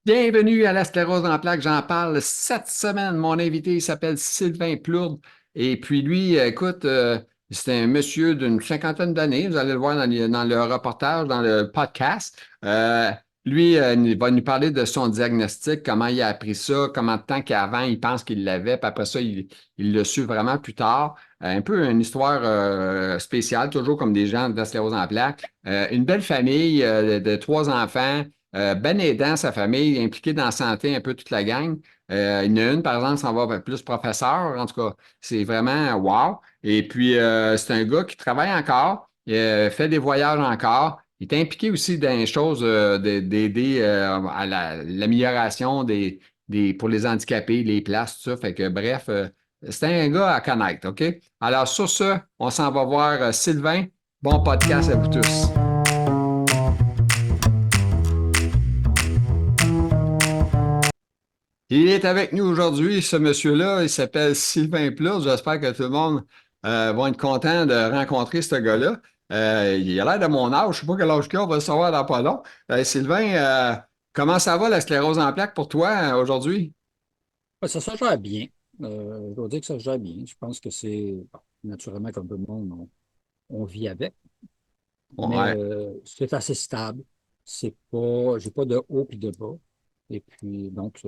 Bienvenue à la sclérose en plaques. J'en parle cette semaine. Mon invité il s'appelle Sylvain Plourde. Et puis lui, écoute, c'est un monsieur d'une cinquantaine d'années. Vous allez le voir dans le reportage, dans le podcast. Lui, il va nous parler de son diagnostic, comment il a appris ça, comment de temps qu'avant il pense qu'il l'avait, puis après ça, il l'a su vraiment plus tard. Un peu une histoire spéciale, toujours comme des gens de la sclérose en plaques. Une belle famille de trois enfants. Ben aidant sa famille, impliqué dans la santé, un peu toute la gang. Il y en a une, par exemple, s'en va plus professeur. En tout cas, c'est vraiment wow. Et puis, c'est un gars qui travaille encore, fait des voyages encore. Il est impliqué aussi dans les choses d'aider à l'amélioration pour les handicapés, les places, tout ça. Fait que, bref, c'est un gars à connaître, OK? Alors, sur ce, on s'en va voir Sylvain. Bon podcast à vous tous. Il est avec nous aujourd'hui, ce monsieur-là, il s'appelle Sylvain Plourde. J'espère que tout le monde va être content de rencontrer ce gars-là. Il a l'air de mon âge, je ne sais pas quel âge qu'il a, on va le savoir dans pas long. Sylvain, comment ça va la sclérose en plaques pour toi aujourd'hui? Ouais, ça se gère bien. Je dois dire que ça se gère bien. Je pense que c'est bon, naturellement comme tout le monde, on vit avec, mais Ouais. c'est assez stable. C'est pas, j'ai pas de haut puis de bas. Et puis donc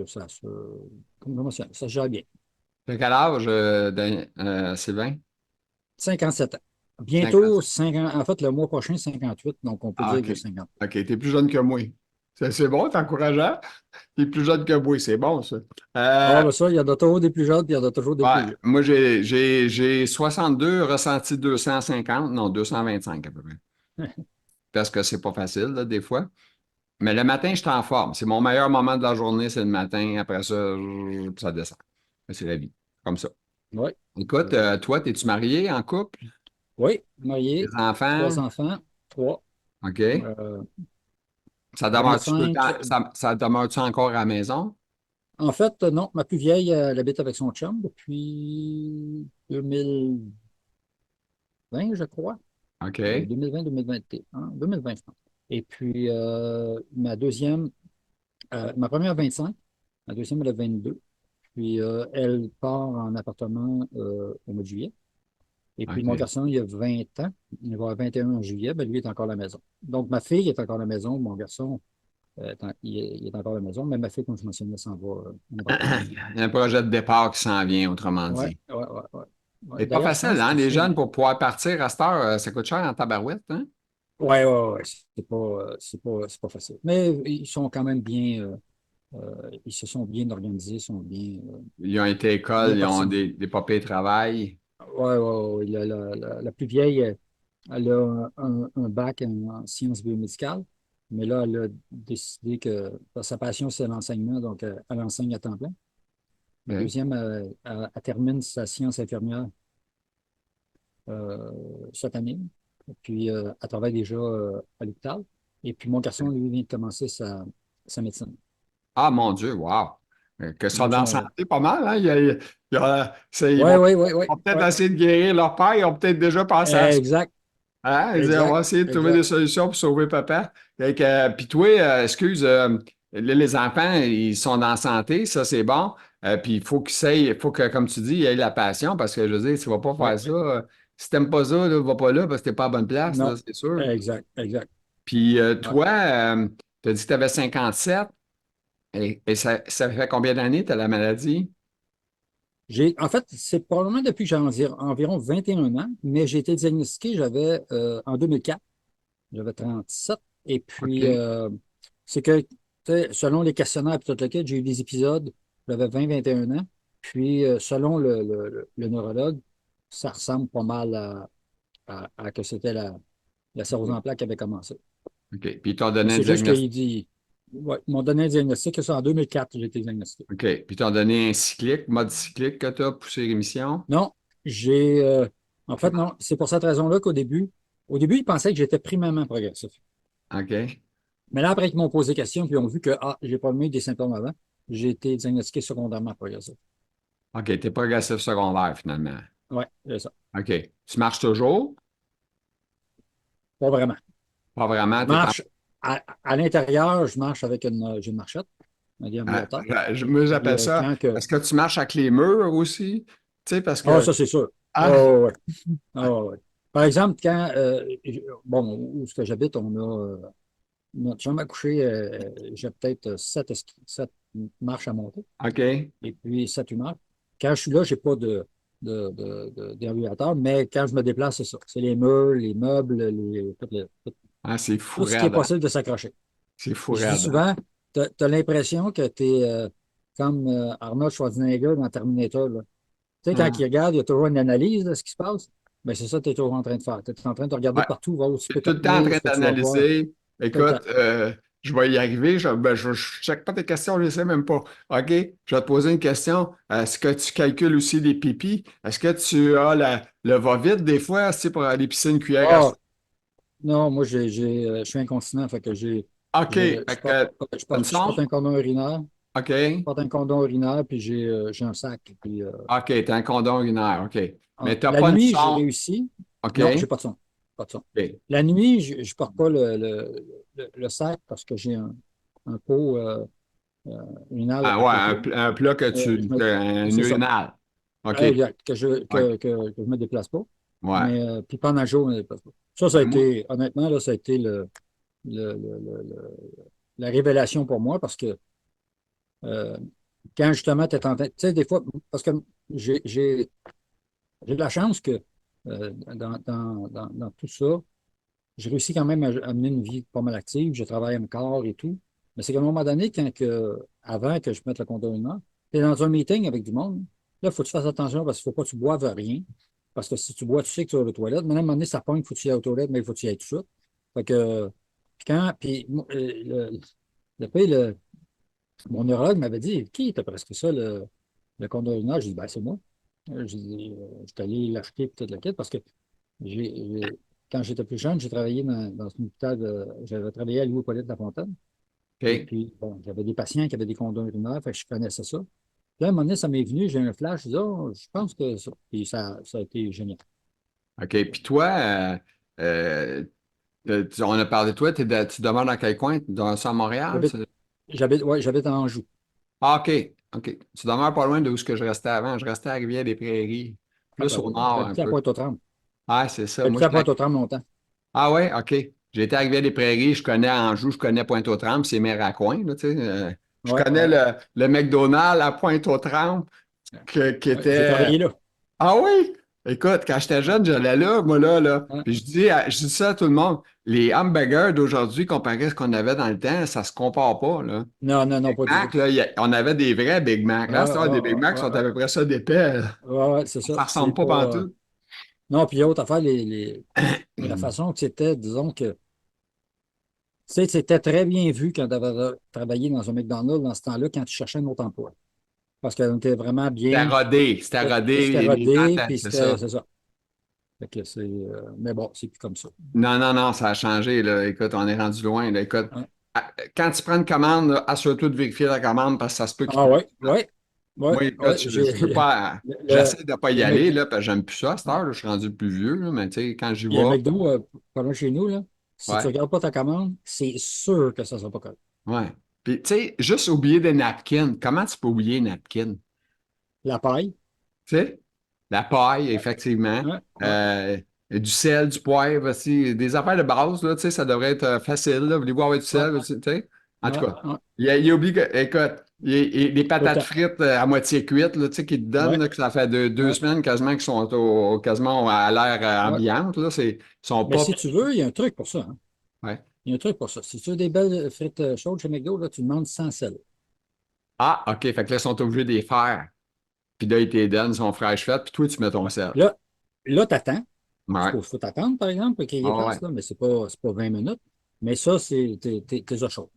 comment ça se gère bien. T'as quel âge, Sylvain? 57 ans. 50. Bientôt 50, en fait le mois prochain 58, donc on peut Ah, dire que OK. j'ai 50. OK, t'es plus jeune que moi. C'est bon, c'est encourageant. T'es plus jeune que moi, c'est bon, ça. Ah Euh, ben ça, il y en a toujours des plus jeunes, puis il y en a toujours des Ouais, plus vieux. moi, j'ai 62, ressenti 250, non, 225 à peu près. Parce que c'est pas facile, là, des fois. Mais le matin, je suis en forme. C'est mon meilleur moment de la journée, c'est le matin. Après ça, ça descend. C'est la vie, comme ça. Oui. Écoute, Euh, toi, es-tu marié, en couple? oui, Des marié, trois enfants? enfants, trois. OK. Euh, Ça demeure-tu tout le 25. temps, ça demeure-tu encore à la maison? En fait, non, ma plus vieille, elle habite avec son chum depuis 2020, je crois. OK. 2020, 2021, 2020, je pense. Et puis, ma première 25, ma deuxième, elle a 22. Puis, elle part en appartement au mois de juillet. Et puis, mon OK. garçon, il a 20 ans. Il va avoir 21 en juillet. Ben, lui est encore à la maison. Donc, ma fille est encore à la maison. Mon garçon, il est encore à la maison. Mais ma fille, comme je mentionnais, s'en va en appartement. Il y a un projet de départ qui s'en vient, autrement Ouais, dit. ouais, ouais, ouais. Ouais. C'est pas D'ailleurs, je facile, pense hein, qu'il les jeunes, fait. pour pouvoir partir à cette heure, ça coûte cher en tabarouette, hein? Ouais, ouais, ouais. C'est pas facile. Mais ils sont quand même bien. Ils se sont bien organisés, sont bien, Ils ont été à bien l'école, ils ont partis. des papiers de travail. Ouais, ouais, ouais. La plus vieille, elle a un bac en sciences biomédicales. Mais là, elle a décidé que sa passion, c'est l'enseignement, donc elle enseigne à temps plein. La OK. deuxième, elle termine sa science infirmière cette année. Et puis, elle travaille déjà à l'hôpital. Et puis, mon garçon, lui, vient de commencer sa médecine. Ah, mon Dieu, wow. Que ça Donc, dans la son. santé, pas mal, hein? Ils Oui, oui, oui, oui, vont peut-être oui. essayer de guérir leur père, ils ont peut-être déjà pensé à ça. Exact, Hein? Ils disent, on exact, va essayer de trouver des exact. solutions pour sauver papa. Puis toi, excuse, là, les enfants, ils sont dans la santé, ça c'est bon. Puis il faut que, comme tu dis, il y ait la passion, parce que je veux dire, tu ne vas pas Oui, faire ça. Si tu n'aimes pas ça, là, va pas là parce que tu n'es pas à la bonne place, là, non, c'est sûr. exact, exact. Puis Ouais. toi, tu as dit que tu avais 57. Et ça fait combien d'années tu as la maladie? En fait, c'est probablement depuis que j'ai environ 21 ans, mais j'ai été diagnostiqué, en 2004, j'avais 37. Et puis, OK. c'est que, tu sais, selon les questionnaires et tout le kit, j'ai eu des épisodes, j'avais 20, 21 ans. Puis, selon le neurologue, ça ressemble pas mal à que c'était la cirrhose OK. en plaques qui avait commencé. OK. Puis ils t'ont Mais donné un c'est juste diagnostic. qu'il dit, ouais, ils m'ont donné un diagnostic, que c'est en 2004 j'ai été diagnostiqué. OK. Puis ils t'ont donné un cyclique, mode cyclique que tu as pour ces rémissions. Non, en fait, non, c'est pour cette raison-là au début, ils pensaient que j'étais primairement progressif. OK. Mais là, après qu'ils m'ont posé question, puis ils ont vu que, j'ai pas eu des symptômes avant, j'ai été diagnostiqué secondairement progressif. OK. Tu es progressif secondaire finalement. Ouais, c'est ça. OK. Tu marches toujours? Pas vraiment. Pas vraiment. Je marche à l'intérieur, je marche j'ai une marchette. un déambulateur. Moi, Puis, j'appelle ça. quand que... Est-ce que tu marches avec les murs aussi? Tu sais, parce Ah, que. ça, c'est sûr. Ah, Oh, ouais. Ah, ouais. Par exemple, quand, bon, où est-ce que j'habite, on a, notre chambre à coucher, j'ai peut-être sept marches à monter, OK. et puis 7 humeurs. Quand je suis là, je n'ai pas déambulateur, mais quand je me déplace, c'est ça. C'est les murs, les meubles, Ah, c'est fou tout ce qui est raide, hein? possible de s'accrocher. C'est fou Je dis raide, hein? souvent, tu as l'impression que tu es comme Arnold Schwarzenegger dans Terminator, là. Tu sais, quand Ah, il regarde, il y a toujours une analyse de ce qui se passe. Ben, c'est ça que tu es toujours en train de faire. Tu es en train de regarder ouais. partout, voir où tu Je suis peux tout te le temps en tenir, train ce que tu vas voir. d'analyser. Tout le temps. Écoute, je vais y arriver. Je check pas tes questions, je ne sais même pas. OK, je vais te poser une question. Est-ce que tu calcules aussi les pipis? Est-ce que tu as le va-vite des fois, c'est pour aller pisser une cuillère à Ah, soupe? non, moi, je suis incontinent, fait que OK, fait que t'as une je porte sonde? un cordon urinaire, je OK. porte un cordon urinaire, puis j'ai un sac. Puis, OK, t'as un condom urinaire. OK. Mais t'as la pas une nuit, j'ai sonde. réussi. OK. Non, j'ai pas de son. Pas de son. OK. La nuit, je ne porte pas le sac parce que j'ai un pot euh, urinaire Ah à ouais, côté. un plat que un C'est ça. urinal. OK. Exact, OK. que je me déplace pas. Ouais. Mais puis pendant le jour, je me déplace pas. Ça a Ben, moi, été, honnêtement, là, ça a été la révélation pour moi parce que euh, quand justement tu es en train, tu sais, des fois, parce que j'ai j'ai- j'ai de la chance que dans tout ça, j'ai réussi quand même à mener une vie pas mal active, je travaille encore et tout. Mais c'est qu'à un moment donné, avant que je mette le compteur une heure, tu es dans un meeting avec du monde. Là, il faut que tu fasses attention parce qu'il ne faut pas que tu boives rien. Parce que si tu bois, tu sais que tu vas aux toilettes. Mais à un moment donné, ça pogne, il faut que tu y ailles aux toilettes, mais il faut que tu y ailles tout de suite. Fait que, puis moi, pire, mon neurologue m'avait dit, qui t'a prescrit ça, le compteur une heure? J'ai dit, ben, c'est moi. J'ai dit, je suis allé l'acheter, peut-être le kit, parce que j'ai, j'ai- quand j'étais plus jeune, j'ai travaillé dans un hôpital, j'avais travaillé à Louis Hippolyte Lafontaine. Et OK. puis, bon, j'avais des patients qui avaient des condoms urinaires, fait que je connaissais ça. Puis là, à un moment donné, ça m'est venu, j'ai eu un flash, je dis, oh, je pense que ça. Puis ça a été génial. OK. Puis toi, euh, on a parlé de toi, tu demeures dans quel coin? Dans ça à Montréal? J'habite, ouais, j'habite à Anjou. Ah, OK. OK. Tu demeures pas loin de où ce que je restais avant. Je restais à Rivière-des-Prairies, Ah, plus ben au oui. nord un J'habitais à peu. Pointe-aux-Trembles. Ah, c'est ça. Moi, J'habitais à Pointe-aux-Trembles longtemps. ah ouais, OK. J'ai été à Rivière-des-Prairies, je connais Anjou, je connais Pointe-aux-Trembles, c'est mes raccoins, là, tu sais. Je Ouais, connais ouais, le McDonald's à Pointe-aux-Trembles qui ouais. J'ai était. travaillé là. Ah oui? Écoute, quand j'étais jeune, j'allais là, moi là. Hein? Puis je dis ça à tout le monde. Les hamburgers d'aujourd'hui, comparé à ce qu'on avait dans le temps, ça se compare pas, là. Non, non, non, Big pas du tout. Mac, là, on avait des vrais Big Mac. Là, Ah, c'est des Big ah, Mac ah, sont ah, à peu près ça d'épais. ouais, ouais, c'est ça. Ça C'est ressemble pas pas. pantoute. Non, puis l'autre affaire, la façon que c'était, disons que. Tu sais, c'était très bien vu quand tu avais travaillé dans un McDonald's dans ce temps-là, quand tu cherchais un autre emploi. Parce qu'on était vraiment bien. C'était rodé, C'était les gens, rodé, puis c'est ça. c'est ça. Fait que mais bon, c'est plus comme ça. Non, non, non, ça a changé, là. Écoute, on est rendu loin, là. Écoute, Hein? quand tu prends une commande, là, assure-toi de vérifier la commande parce que ça se peut qu'il Ah te. ouais, ouais, ouais, Moi, écoute, ouais. je veux pas. Le, J'essaie de pas y le aller, Mc- là, parce que j'aime plus ça à cette heure, là, je suis rendu plus vieux, là, mais tu sais, quand j'y il y a un vais, McDo pas loin de chez nous, là. Si tu ouais, ne regardes pas ta commande, c'est sûr que ça ne sera pas correct. ouais. Puis, tu sais, juste oublier des napkins. Comment tu peux oublier les napkins? La paille. Tu sais, la paille, effectivement. Ouais, ouais, Euh, du sel, du poivre aussi. Des affaires de base, là, tu sais, ça devrait être facile. Là. Voulez-vous avoir du ouais, sel? Tu sais? En tout ouais, cas, ouais, il oublie que, écoute, les tout le patates temps. frites à moitié cuites, là, tu sais, qui te donnent, Ouais, là, que ça fait deux ouais, semaines quasiment qu'ils sont quasiment à l'air ouais. ambiante, là, sont Mais pas. si tu veux, il y a un truc pour ça, hein. Ouais. Il y a un truc pour ça. Si tu veux des belles frites chaudes chez McDo, là, tu demandes sans sel. Ah, OK, fait que là, ils sont obligés de les faire. Puis là, ils te les donnent, ils sont fraîches faites, puis toi, tu mets ton Ouais. sel. Là, t'attends. Ouais. Faut t'attendre, par exemple, qu'il Ah les ouais. fasse, là, mais c'est pas 20 minutes. Mais ça, t'es au chaud.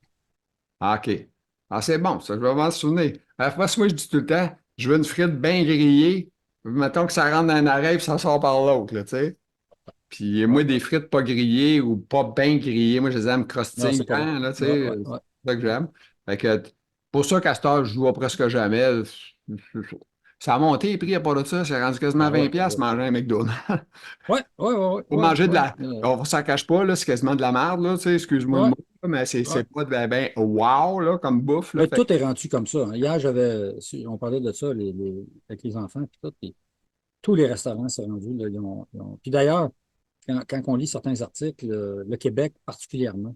Ah, OK. Ah, c'est bon, ça, je vais m'en souvenir. Moi, je dis tout le temps, je veux une frite bien grillée. Mettons que ça rentre dans un oreille puis ça sort par l'autre, là, tu sais. Puis Ouais, moi, des frites pas grillées ou pas bien grillées, moi, je les aime non, c'est pas bon. croustillant, là, tu Ouais, sais. ouais, C'est ouais. ça que j'aime. Fait que, pour ça qu'à cette heure, je joue presque jamais. Ça a monté les prix à part de ça. C'est rendu quasiment Ben 20$ ouais, piastres ouais. manger un McDonald's. Ouais, ouais, ouais, Pour ouais, manger de ouais. la. On s'en cache pas, là, c'est quasiment de la merde, là, tu sais, excuse-moi le Ouais. mot. mais Ouais. c'est pas de ben wow, là, comme bouffe, là. Mais Fait tout est rendu comme ça, hein. Hier, on parlait de ça avec les enfants, puis tout, puis tous les restaurants, c'est rendu, là, Puis d'ailleurs, quand on lit certains articles, le Québec particulièrement,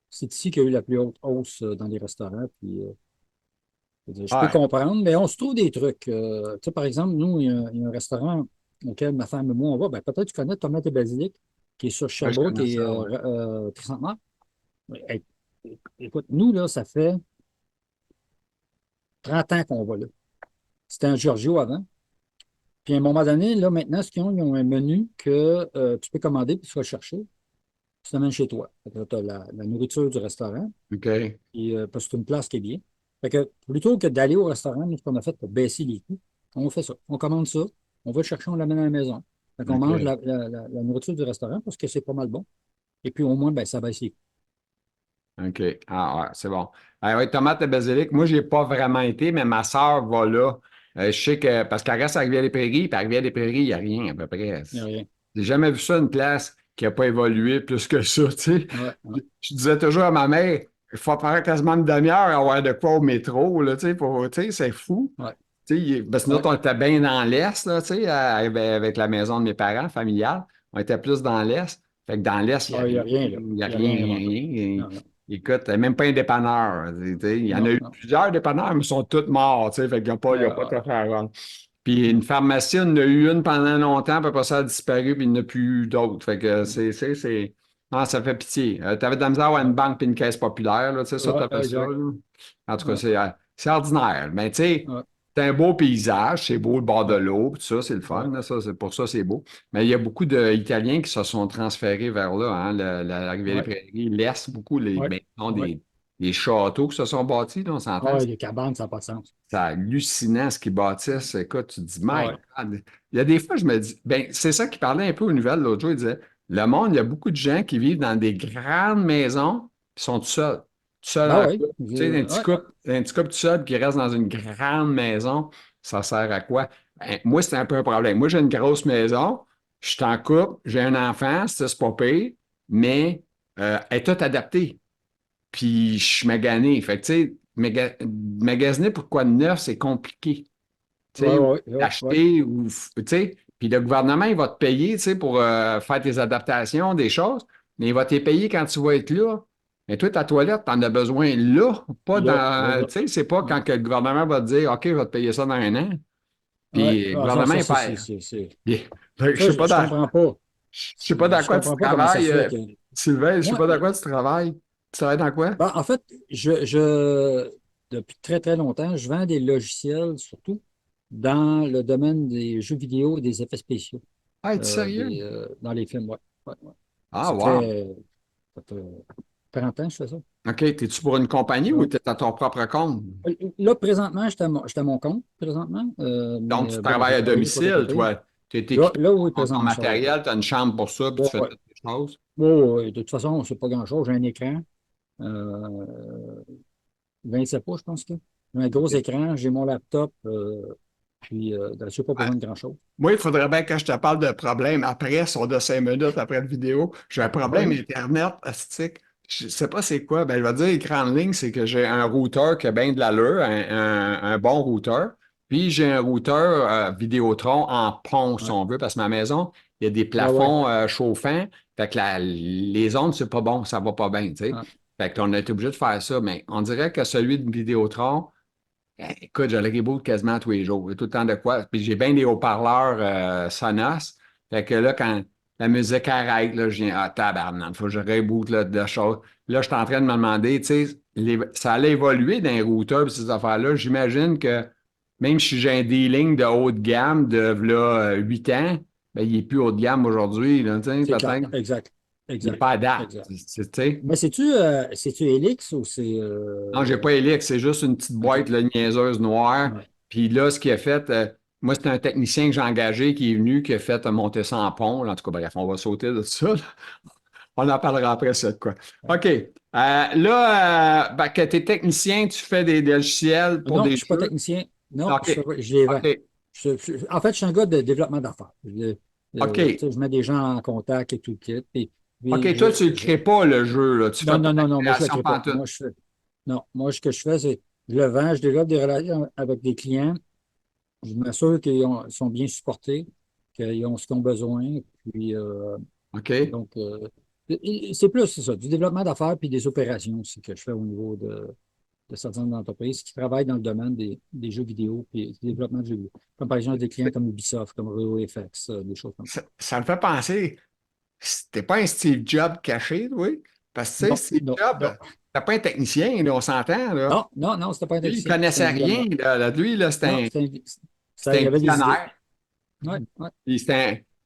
c'est ici qu'il y a eu la plus haute hausse dans les restaurants, puis je peux ouais, comprendre, mais on se trouve des trucs. Tu sais, par exemple, nous, il y a un restaurant auquel ma femme et moi, on va. Ben, peut-être que tu connais Tomate et Basilic, qui est sur ouais, je Sherbrooke connais et ça, ouais. Tricentenaire. Hey, écoute, nous, là, ça fait 30 ans qu'on va là. C'était un Giorgio avant. Puis à un moment donné, là, maintenant, ce qu'ils ont, ils ont un menu que tu peux commander puis tu vas le chercher. Tu l'amènes chez toi. Tu as la nourriture du restaurant. OK. Et, parce que c'est une place qui est bien. Fait que plutôt que d'aller au restaurant, nous, ce qu'on a fait pour baisser les coûts, on fait ça. On commande ça, on va le chercher, on l'amène à la maison. Fait qu'on mange OK. la nourriture du restaurant parce que c'est pas mal bon. Et puis au moins, ben, ça baisse les coûts. OK. Ah, ouais, c'est bon. Ah, ouais, tomate et basilic, moi, j'ai pas vraiment été, mais ma sœur va là. Je sais que, parce qu'elle reste à Rivière-des-Prairies, puis à Rivière-des-Prairies, il n'y a rien à peu près. Il n'y a rien. J'ai jamais vu ça, une place qui n'a pas évolué plus que ça, tu sais. Ouais, ouais, Je disais toujours à ma mère, il faut faire quasiment une demi-heure à avoir de quoi au métro, là, tu sais, c'est fou. ouais, Tu sais, parce que nous ouais. autres, on était bien dans l'Est, là, tu sais, avec la maison de mes parents, familiale. On était plus dans l'Est. Fait que dans l'Est, il n'y a Ah, il n'y a rien. rien, là. Il n'y a Il n'y a rien, rien rien, vraiment. rien. Non, non, Écoute, même pas un dépanneur. Tu sais, il y en a non, eu non. plusieurs dépanneurs, mais ils sont tous morts, tu sais, fait qu'il n'y a pas de Euh, faire run. Puis une non. pharmacie, on en a eu une pendant longtemps, puis après ça a disparu, puis il n'y en a plus eu d'autres. Fait que Non, ça fait pitié. T'avais de la misère à avoir une banque puis une caisse populaire, là, tu sais, ça, Ouais, t'avais ça, exact. là. En tout cas, Ouais, c'est ordinaire. Mais tu sais, ouais, c'est un beau paysage, c'est beau le bord de ouais, l'eau, puis tout ça, c'est le fun, ouais, là, ça, pour ça, c'est beau. Mais il y a beaucoup d'Italiens qui se sont transférés vers là, hein, la ouais, Rivière-des-Prairies laisse beaucoup les ouais, maisons, ouais. des châteaux qui se sont bâtis, là, on s'entend. Ouais, les cabanes, ça n'a pas de sens. C'est hallucinant ce qu'ils bâtissent. Écoute, tu te dis, my Ouais, God. Il y a des fois, je me dis, ben, c'est ça qui parlait un peu aux nouvelles l'autre jour. Il disait, le monde, il y a beaucoup de gens qui vivent dans des grandes maisons, qui sont tout seuls. Tout seuls ben en oui. couple. Tu sais, Ouais, un petit couple tout seul qui reste dans une grande maison, ça sert à quoi? Ben, moi, c'est un peu un problème. Moi, j'ai une grosse maison, je suis en couple, j'ai un enfant, c'est pas pire, mais elle est toute adaptée. Puis je suis magané. Fait que, tu sais, magasiner pour quoi de neuf, c'est compliqué. Tu ouais, sais, ou ouais, ouais, ouais. d'acheter, tu sais, puis le gouvernement, il va te payer, tu sais, pour faire tes adaptations, des choses, mais il va te payer quand tu vas être là. Mais toi, ta toilette, tu en as besoin là, pas Là, là, dans, là. tu sais, c'est pas Ouais, quand que le gouvernement va te dire, OK, je vais te payer ça dans un an. ouais. Puis le Ah, ça, gouvernement, ça, il c'est. perd. Je Ça, sais pas je comprends pas. je sais pas dans Je quoi tu comprends pas comment ça travailles, se fait que. Sylvain, je sais Moi, pas dans quoi tu travailles. Tu travailles dans quoi? ben, en fait, depuis très, très longtemps, je vends des logiciels, surtout dans le domaine des jeux vidéo et des effets spéciaux Ah, es-tu sérieux? dans les films. Ouais, ouais, ouais. Ah, Ça wow. fait, ça fait 30 ans que je fais ça. OK, t'es-tu pour une compagnie ou Ouais. t'es à ton propre compte? Là, présentement, j'étais à mon compte, présentement. Donc, Mais tu bon, travailles j'ai à travaillé pour des domicile, copains. toi. Tu es Là, équipé là, oui, pour ton présentement, je travaille. matériel, tu as une chambre pour ça, puis tu Ouais, fais ouais. toutes les choses. Ouais, ouais, ouais. De toute façon, c'est pas grand-chose. J'ai un écran. Euh, 27 pouces, je pense que. J'ai un gros écran, j'ai mon laptop, puis là-dessus, pas Ouais. besoin de grand-chose. Moi, il faudrait bien que je te parle de problème après, sur de 5 minutes après la vidéo. J'ai un problème Oui, Internet astique. Je sais pas c'est quoi. Ben, je vais dire écran de ligne, c'est que j'ai un routeur qui a bien de l'allure, un bon routeur. Puis j'ai un routeur Vidéotron en pont, si ouais, on veut, parce que ma maison, il y a des ouais, ouais, plafonds chauffants. Fait que les ondes, c'est pas bon, ça va pas bien, tu sais. ouais. Fait qu'on a été obligé de faire ça. Mais on dirait que celui de Vidéotron, écoute, je le reboot quasiment tous les jours. Il y a tout le temps de quoi. Puis j'ai bien des haut-parleurs Sonos. Fait que là, quand la musique arrête, là, je viens, ah, tabarnak, il faut que je reboot là, de choses. Là, je suis en train de me demander, tu sais, ça allait évoluer dans les routeurs et ces affaires-là. J'imagine que même si j'ai un D-Link de haut de gamme de là, 8 ans, ben, il n'est plus haut de gamme aujourd'hui, là, tu sais, C'est clair, peut-être. exact, Il n'est exact, pas adapté. exact. Tu sais. Mais c'est-tu Helix ou c'est. Non, j'ai pas Helix, c'est juste une petite OK. boîte là, niaiseuse noire. Ouais. Puis là, ce qu'il a fait, moi, c'est un technicien que j'ai engagé qui est venu, qui a fait monter ça en pont. En tout cas, bref, on va sauter de ça, là. On en parlera après, ça, de quoi. OK. Là, ben, que tu es technicien, tu fais des logiciels pour Non, je des ne suis pas jeux. technicien. Non, OK. je les vends. OK. En fait, je suis un gars de développement d'affaires. Tu OK. sais, je mets des gens en contact et tout le kit. Puis Puis OK, toi, tu ne crées pas le jeu, là. Tu fais non, pas non, de non, non, moi, je ne le création crée pas. pantoute. Non, moi, ce que je fais, c'est je le vends, je développe des relations avec des clients, je m'assure sont bien supportés, qu'ils ont ce qu'ils ont besoin. Puis, OK? donc, c'est plus, c'est ça, du développement d'affaires puis des opérations aussi que je fais au niveau de certaines entreprises qui travaillent dans le domaine des jeux vidéo puis du développement de jeux vidéo. Comme par exemple des clients comme Ubisoft, comme ReoFX, des choses comme ça. Ça me fait penser, c'était pas un Steve Jobs caché, oui? Parce que, tu sais, Non, Steve non, Jobs, non, c'était pas un technicien, là, on s'entend, là. non, non, non, c'était pas un Lui, il technicien, c'était connaissait un rien, visionnaire. Lui, là, Non, c'était il y un avait des idées. visionnaire. Ouais, ouais, Puis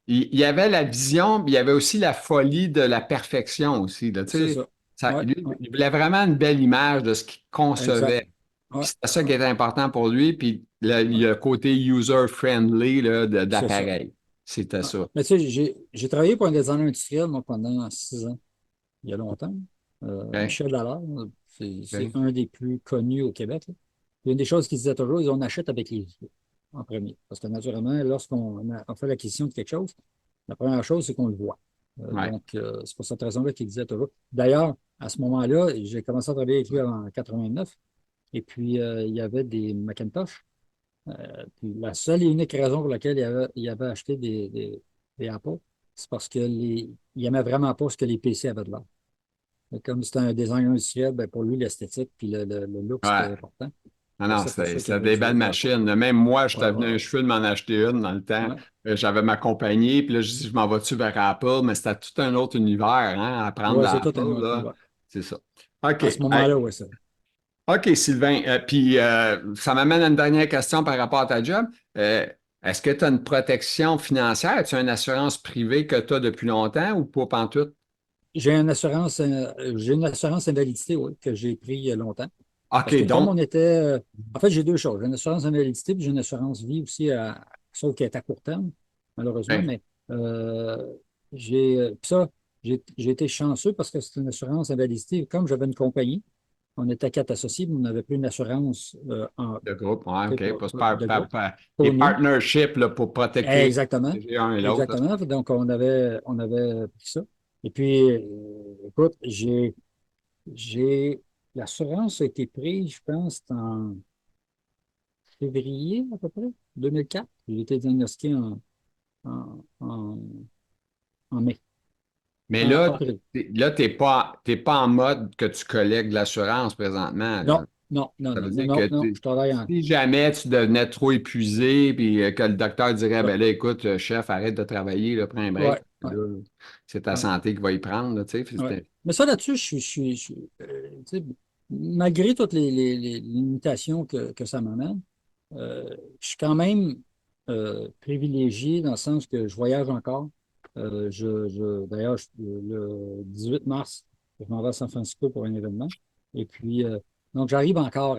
il y avait la vision, puis il y avait aussi la folie de la perfection aussi, là, tu c'est sais. ça. Ouais, Lui, ouais, il voulait vraiment une belle image de ce qu'il exact. concevait. Ouais, Puis c'était ça qui ouais, était important pour lui. Puis il ouais, y a le côté user-friendly là, c'est ça. d'appareil. C'était Ouais. ça. Mais tu sais, j'ai travaillé pour un designer industriel, moi, pendant 6 ans, il y a longtemps. OK? Michel Dallaire, c'est OK? un des plus connus au Québec, là. Il y a une des choses qu'il disait toujours, on achète avec les yeux, en premier. Parce que naturellement, on fait l'acquisition de quelque chose, la première chose, c'est qu'on le voit. Ouais. Donc, c'est pour cette raison-là qu'il disait toujours. D'ailleurs, à ce moment-là, j'ai commencé à travailler avec lui en 89, et puis il y avait des Macintosh. Puis la seule et unique raison pour laquelle il avait acheté des Apple, c'est parce il n'aimait vraiment pas ce que les PC avaient de l'air. Comme c'était un design industriel, ben, pour lui, l'esthétique puis le look, Ouais. c'était important. Non, non, C'est pour ça qu'il c'était avait des belles utilisé Apple. machines. Même moi, je Ouais, suis ouais, devenu un ouais. cheveu de m'en acheter une dans le temps. Ouais, J'avais ma compagnie, puis là, je dis, je m'en vais-tu vers Apple, mais c'était tout un autre univers, hein, à prendre ouais, c'est tout un l'Apple, autre là. univers. C'est ça. OK. À ce moment-là, ouais, ça. OK, Sylvain. Puis ça m'amène à une dernière question par rapport à ta job. Est-ce que tu as une protection financière? As-tu une assurance privée que tu as depuis longtemps ou pas pantoute? J'ai une assurance invalidité, oui, que j'ai pris il y a longtemps. Parce OK, que comme donc, on était. En fait, j'ai deux choses. J'ai une assurance invalidité puis j'ai une assurance vie aussi, sauf qu'elle est à court terme, malheureusement. ben, Mais puis ça, j'ai été chanceux parce que c'est une assurance invalidité. Comme j'avais une compagnie, on était quatre associés, mais on n'avait plus une assurance le groupe, ouais, OK. de groupe Des pour nous. partnerships là, pour Exactement. protéger un et l'autre. Exactement. Donc, on avait pris ça. Et puis, écoute, j'ai l'assurance a été prise, je pense, en février à peu près, 2004. J'ai été diagnostiqué en, en, en mai, Mais en là, avril. t'es pas en mode que tu collectes de l'assurance présentement, Non, là. non, non, Ça veut non, non, dire non, que non, je travaille en. si jamais tu devenais trop épuisé, puis que le docteur dirait, Ouais, ben là, écoute, chef, arrête de travailler, là, prends un break. ouais, ouais, Là, c'est ta ouais, santé qui va y prendre, là, tu sais. Puis ouais. Mais ça, là-dessus, tu sais, malgré toutes les limitations que ça m'amène, je suis quand même privilégié dans le sens que je voyage encore. D'ailleurs, le 18 mars, je m'en vais à San Francisco pour un événement. Et puis, donc, j'arrive encore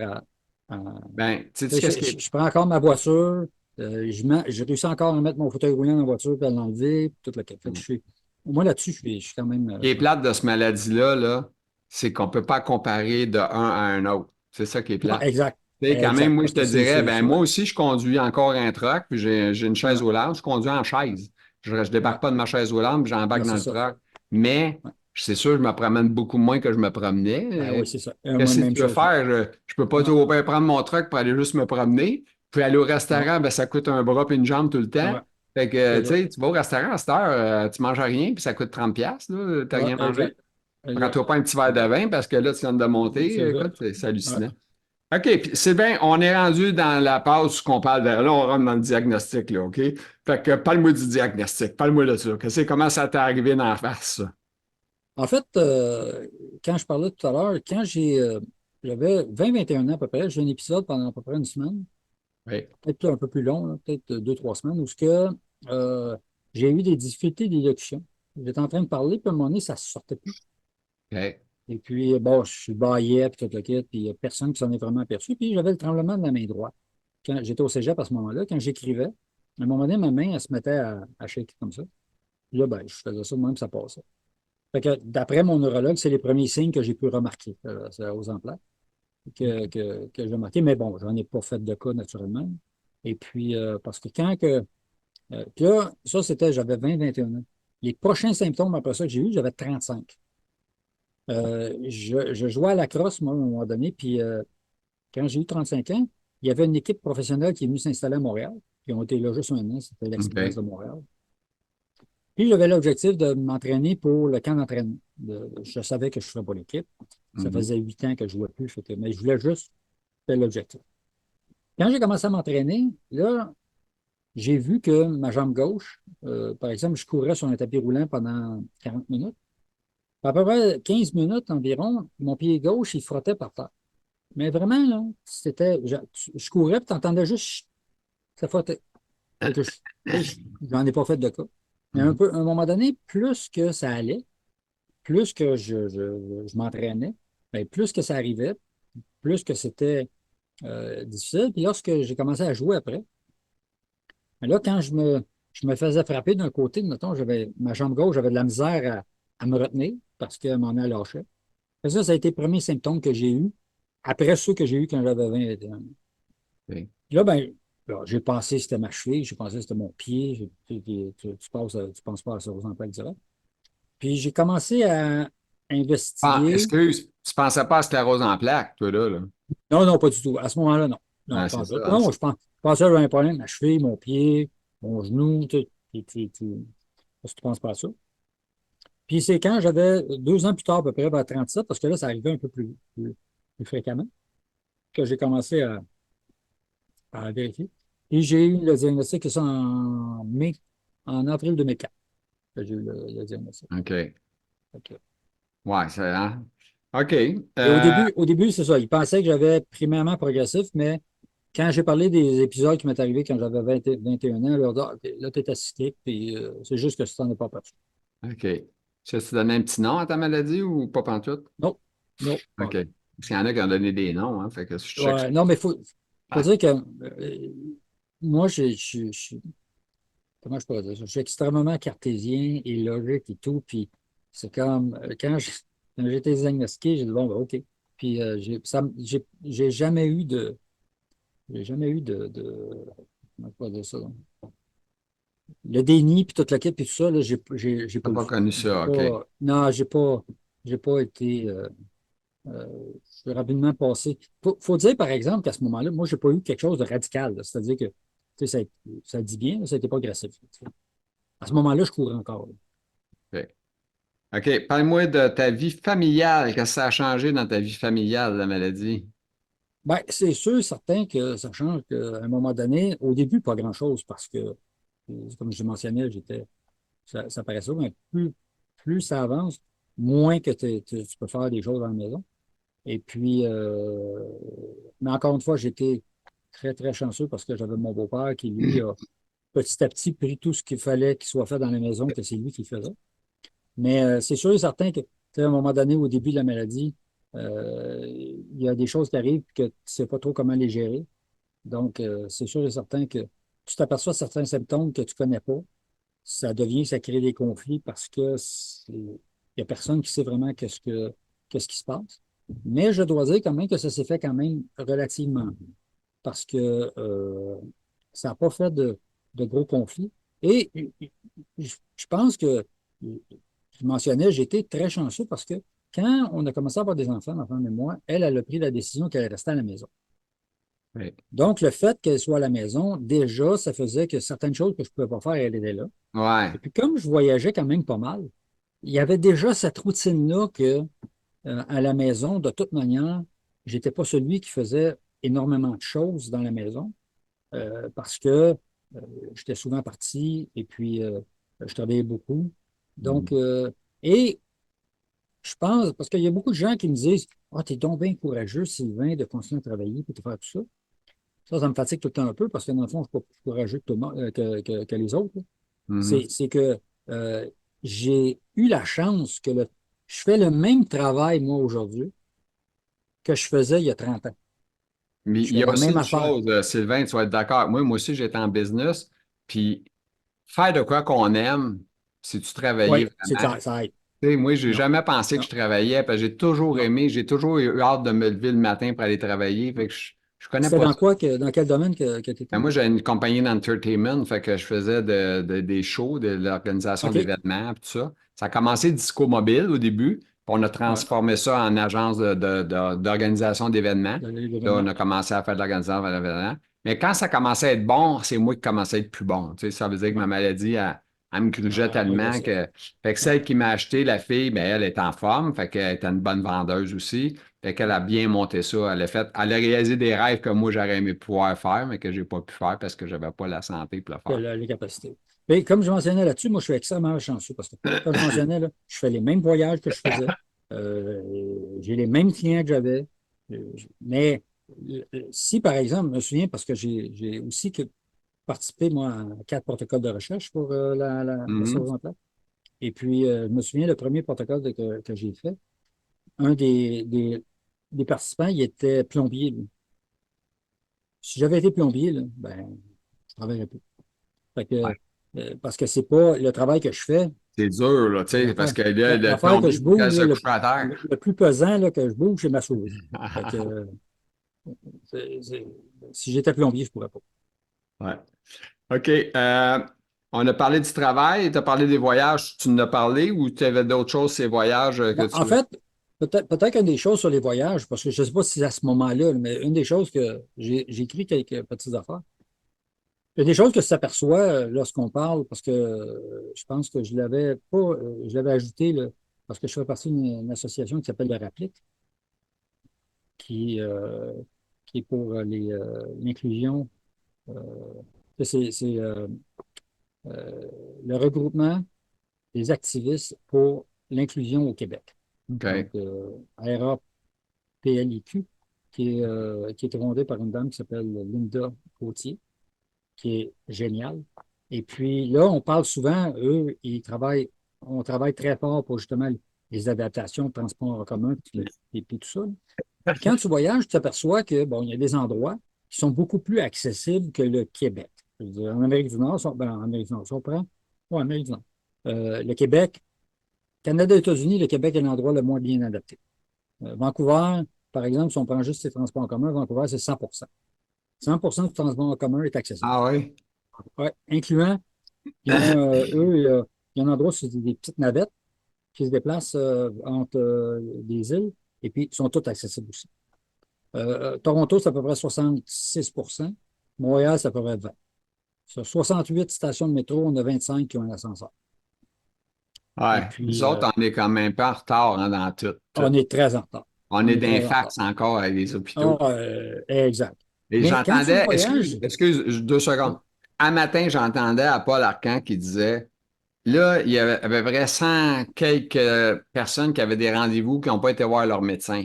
Ben, tu sais, tu sais, qu'est-ce qui est, je prends encore ma voiture, je réussis encore à mettre mon fauteuil roulant dans la voiture puis à l'enlever, puis tout le fait que moi, là-dessus, je suis quand même. qui est plate de cette maladie-là, là, c'est qu'on ne peut pas comparer de un à un autre. C'est ça qui est Non, plate. exact. Tu sais, quand même, Exact. moi, je Parce te que dirais, ben ouais, moi aussi, je conduis encore un truck, puis j'ai une chaise ouais, roulante, je conduis en chaise. Je ouais. débarque pas de ma chaise roulante, puis j'embarque Non, dans c'est le ça. truck. Mais Ouais. c'est sûr, je me promène beaucoup moins que je me promenais. Ben oui, c'est ça. Moi, Qu'est-ce que même tu veux chose. faire? Je peux pas Ouais, trop bien prendre mon truck pour aller juste me promener. Puis aller au non, restaurant, ben, ça coûte un bras et une jambe tout le temps. ouais, Fait que, c'est tu ça. sais, tu vas au restaurant à cette heure, tu manges rien, puis ça coûte 30$, là, t'as Ouais, rien mangé. exact. Exact. Prends-toi pas un petit verre de vin parce que là, tu viens de monter. C'est ça. Écoute, c'est Ouais. hallucinant. OK, puis Sylvain, on est rendu dans la pause qu'on parle de. Là, on rentre dans le diagnostic, là, OK? Fait que parle-moi du diagnostic, parle-moi de ça. Comment ça t'est arrivé dans la face, ça? En fait, quand je parlais tout à l'heure, j'avais 20-21 ans à peu près, j'ai un épisode pendant à peu près une semaine, Oui. peut-être un peu plus long, là, peut-être 2-3 semaines, où ce que, euh, j'ai eu des difficultés d'élocution. J'étais en train de parler, puis à un moment donné, ça ne sortait plus. OK. Et puis, bon, je baillais, puis tout le kit, puis il n'y a personne qui s'en est vraiment aperçu. Puis j'avais le tremblement de la main droite. Quand j'étais au cégep à ce moment-là, quand j'écrivais, à un moment donné, ma main, elle se mettait à shaker comme ça. Puis là, ben, je faisais ça de même, ça passait. Fait que d'après mon neurologue, c'est les premiers signes que j'ai pu remarquer c'est aux emplois que j'ai remarqué. Mais bon, j'en ai pas fait de cas naturellement. Et puis, parce que puis là, ça, j'avais 20-21 ans. les prochains symptômes après ça que j'ai eu, j'avais 35. Je jouais à la crosse, moi, à un moment donné, puis quand j'ai eu 35 ans, il y avait une équipe professionnelle qui est venue s'installer à Montréal. Ils ont été là juste un an, c'était l'Express OK. de Montréal. Puis j'avais l'objectif de m'entraîner pour le camp d'entraînement. Je savais que je ne ferais pas l'équipe. Ça Mhm. faisait 8 ans que je ne jouais plus, mais je voulais juste faire l'objectif. Quand j'ai commencé à m'entraîner, là, j'ai vu que ma jambe gauche, par exemple, je courais sur un tapis roulant pendant 40 minutes. À peu près 15 minutes environ, mon pied gauche, il frottait par terre. Mais vraiment, là, je courais, puis tu entendais juste, ça frottait. Fait que j'en ai pas fait de cas. Mais Mhm. à un moment donné, plus que ça allait, plus que je m'entraînais, ben, plus que ça arrivait, plus que c'était difficile. Puis lorsque j'ai commencé à jouer après, mais là, quand je me faisais frapper d'un côté, mettons, ma jambe gauche, j'avais de la misère à me retenir parce qu'elle m'en a lâché. Et ça a été le premier symptôme que j'ai eu après ceux que j'ai eu quand j'avais 21 ans. OK. Puis là, ben, là, j'ai pensé que c'était ma cheville, j'ai pensé que c'était mon pied. Tu penses pas à ça aux emplois direct. Puis j'ai commencé à Ah, investiguer. excuse, tu pensais pas à sclérose en plaques, toi, là? Non, non, pas du tout. À ce moment-là, non. Non, Ah, pas c'est en tout. ça, hein, Non, je pensais que j'avais un problème, ma cheville, mon pied, mon genou, parce que tu penses pas à ça. Puis c'est quand j'avais 2 ans plus tard, à peu près vers 37, parce que là, ça arrivait un peu plus fréquemment, que j'ai commencé à vérifier. Et j'ai eu le diagnostic ça en avril 2004, que j'ai eu le diagnostic. OK. OK. Ouais, c'est, hein? OK. Et au début, c'est ça. Ils pensaient que j'avais primairement progressif, mais quand j'ai parlé des épisodes qui m'est arrivé quand j'avais 21 ans, ils leur dit, ah, OK, là, tu es assiqué, puis c'est juste que tu t'en es pas perçu. OK. Tu as donné un petit nom à ta maladie ou pas pantoute? Non, non, pas OK. en tout. Parce qu'il y en a qui ont donné des noms, hein? Fait que je check ça. Ouais, non, mais faut Ah, dire que moi, comment je peux dire ça? Je suis extrêmement cartésien et logique et tout. Puis c'est comme, quand j'ai été diagnostiqué, j'ai dit, bon, ben, OK. Puis j'ai jamais eu comment je peux dire ça? Le déni, puis toute la quête, puis tout ça, là, j'ai t'as pas eu pas ça. connu J'ai ça, OK. pas, non, j'ai pas été, euh, je suis rapidement passé. Faut dire, par exemple, qu'à ce moment-là, moi, j'ai pas eu quelque chose de radical, là. C'est-à-dire que, tu sais, ça dit bien, là, ça n'était pas agressif, là, tu sais. À ce moment-là, je courais encore, là. OK. OK. Parle-moi de ta vie familiale. Qu'est-ce que ça a changé dans ta vie familiale, la maladie? Ben, c'est sûr, certain que ça change qu'à un moment donné, au début, pas grand-chose, parce que, comme je mentionnais, ça paraît ça, mais plus ça avance, moins que tu peux faire des choses à la maison. Et puis, mais encore une fois, j'étais très, très chanceux parce que j'avais mon beau-père qui, lui, a petit à petit pris tout ce qu'il fallait qu'il soit fait dans la maison, que c'est lui qui le faisait. Mais c'est sûr et certain que, tu sais, à un moment donné, au début de la maladie, il y a des choses qui arrivent que tu ne sais pas trop comment les gérer. Donc, c'est sûr et certain que tu t'aperçois de certains symptômes que tu ne connais pas. Ça crée des conflits parce que il n'y a personne qui sait vraiment qu'est-ce qui se passe. Mais je dois dire quand même que ça s'est fait quand même relativement bien parce que ça n'a pas fait de gros conflits. Et je pense que je mentionnais, j'étais très chanceux parce que quand on a commencé à avoir des enfants, ma femme et moi, elle a pris la décision qu'elle restait à la maison. Oui. Donc, le fait qu'elle soit à la maison, déjà, ça faisait que certaines choses que je ne pouvais pas faire, elle était là. Et Ouais. puis, comme je voyageais quand même pas mal, il y avait déjà cette routine-là que, à la maison, de toute manière, j'étais pas celui qui faisait énormément de choses dans la maison parce que j'étais souvent parti et puis je travaillais beaucoup. Donc, Mhm. et je pense, parce qu'il y a beaucoup de gens qui me disent, ah, t'es donc bien courageux, Sylvain, de continuer à travailler et de faire tout ça. Ça me fatigue tout le temps un peu parce que dans le fond, je ne suis pas plus courageux que, tout le monde, que les autres, là. Mhm. C'est que euh, j'ai eu la chance je fais le même travail, moi, aujourd'hui, que je faisais il y a 30 ans. Mais Je il y fais a la aussi même une affaire. chose, Sylvain, tu vas être d'accord. Moi aussi, j'étais en business. Puis faire de quoi qu'on aime, c'est tu travailler Oui, c'est vraiment. clair, ça aide. Tu sais, moi, j'ai Non, jamais pensé que non, je travaillais, parce que j'ai toujours non. aimé, j'ai toujours eu hâte de me lever le matin pour aller travailler. Fait que je Je connais C'était pas dans ça. quoi, dans quel domaine que tu étais? Ben, moi, j'ai une compagnie d'entertainment, fait que je faisais des shows, de l'organisation OK. d'événements, puis tout ça. Ça a commencé Disco Mobile au début, puis on a Ouais, transformé ça en agence d'organisation d'événements. Là, on l'événement. a commencé à faire de l'organisation d'événements. Mais quand ça commençait à être bon, c'est moi qui commençais à être plus bon. Tu sais, ça veut dire que Ouais. ma maladie, elle me grugeait tellement Progressif. que. Fait que Ouais. celle qui m'a acheté, la fille, ben, elle est en forme, fait qu'elle était une bonne vendeuse aussi. Fait qu'elle a bien monté ça. Elle a réalisé des rêves que moi, j'aurais aimé pouvoir faire, mais que j'ai pas pu faire parce que j'avais pas la santé pour le faire. Les capacités. Mais comme je mentionnais là-dessus, moi, je suis extrêmement chanceux parce que, comme je mentionnais, là, je fais les mêmes voyages que je faisais. J'ai les mêmes clients que j'avais. Mais si, par exemple, je me souviens, parce que j'ai aussi participé, moi, à 4 protocoles de recherche pour la Mhm. sclérose en plaques. Et puis, je me souviens, le premier protocole que j'ai fait, un des participants, il était plombier, lui. Si j'avais été plombier, là, ben, je travaillerais plus. Fait que, Ouais. parce que c'est pas le travail que je fais. C'est dur, là, tu sais, parce L'affaire que là, le l'affaire que plombier, je il faut qu'elle bouge, se là, couche à le terre. plus pesant là, que je bouge, c'est ma souris. Fait que, c'est- si j'étais plombier, je ne pourrais pas. Ouais. OK. On a parlé du travail, tu as parlé des voyages, tu en as parlé ou tu avais d'autres choses, ces voyages Non, que en tu. fait, peut-être qu'une des choses sur les voyages, parce que je ne sais pas si c'est à ce moment-là, mais une des choses que j'ai écrit quelques petites affaires. Il y a des choses que tu s'aperçoit lorsqu'on parle, parce que je pense que je l'avais pas, je l'avais ajouté là, parce que je fais partie d'une association qui s'appelle le RAPLIC, qui, euh, qui est pour l'inclusion. euh, c'est le regroupement des activistes pour l'inclusion au Québec. Donc, OK. RAPLIQ, qui est fondé par une dame qui s'appelle Linda Gauthier, qui est géniale. Et puis là, on parle souvent, eux, on travaille très fort pour justement les adaptations de transport en commun puis tout ça. Puis quand tu voyages, tu t'aperçois que, bon, il y a des endroits qui sont beaucoup plus accessibles que le Québec. Je veux dire, en Amérique du Nord, en Amérique du Nord, si on prend, ouais, Amérique du Nord. Le Québec, Canada, États-Unis, le Québec est l'endroit le moins bien adapté. Vancouver, par exemple, si on prend juste les transports en commun, Vancouver, c'est 100%. 100% du transport en commun est accessible. Ah oui? Ouais, incluant, eux, il y a un endroit où c'est des petites navettes qui se déplacent entre des îles et puis sont toutes accessibles aussi. Toronto, c'est à peu près 66%. Montréal, c'est à peu près 20. Sur 68 stations de métro, on a 25 qui ont un ascenseur. Et Ouais. Nous puis, autres, on est quand même pas en retard hein, dans tout, tout. on est très en retard. On On est est d'un très en retard. fax encore avec les Ah, hôpitaux. exact. Et Mais quand tu j'entendais, voyages, excuse, 2 secondes. Un matin, j'entendais à Paul Arcand qui disait, là, il y avait à peu près 100 quelques personnes qui avaient des rendez-vous qui n'ont pas été voir leur médecin.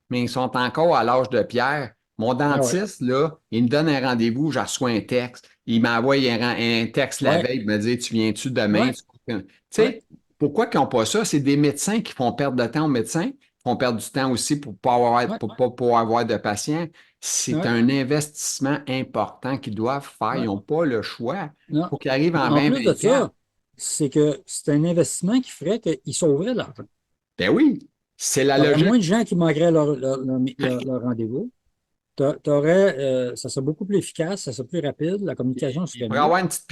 Mais ils sont encore à l'âge de pierre. Mon ah ouais, dentiste, là, il me donne un rendez-vous, je reçois un texte. Il m'envoie un texte la ouais, veille, il me dit, tu viens-tu demain? ouais, Tu ouais, sais, pourquoi ils n'ont pas ça? C'est des médecins qui font perdre de temps aux médecins, font perdre du temps aussi ouais, pour pas pouvoir avoir de patients. C'est ouais, un investissement important qu'ils doivent faire. Ils ouais. n'ont pas le choix. Non. Faut qu'ils arrivent Puis en en plus de 2024. ça, c'est que c'est un investissement qui ferait qu'ils sauveraient de l'argent. Ben oui, c'est la Tu aurais logique. moins de gens qui manqueraient leur rendez-vous. Ça serait beaucoup plus efficace, ça serait plus rapide, la communication Il serait pourrait mieux. avoir une petite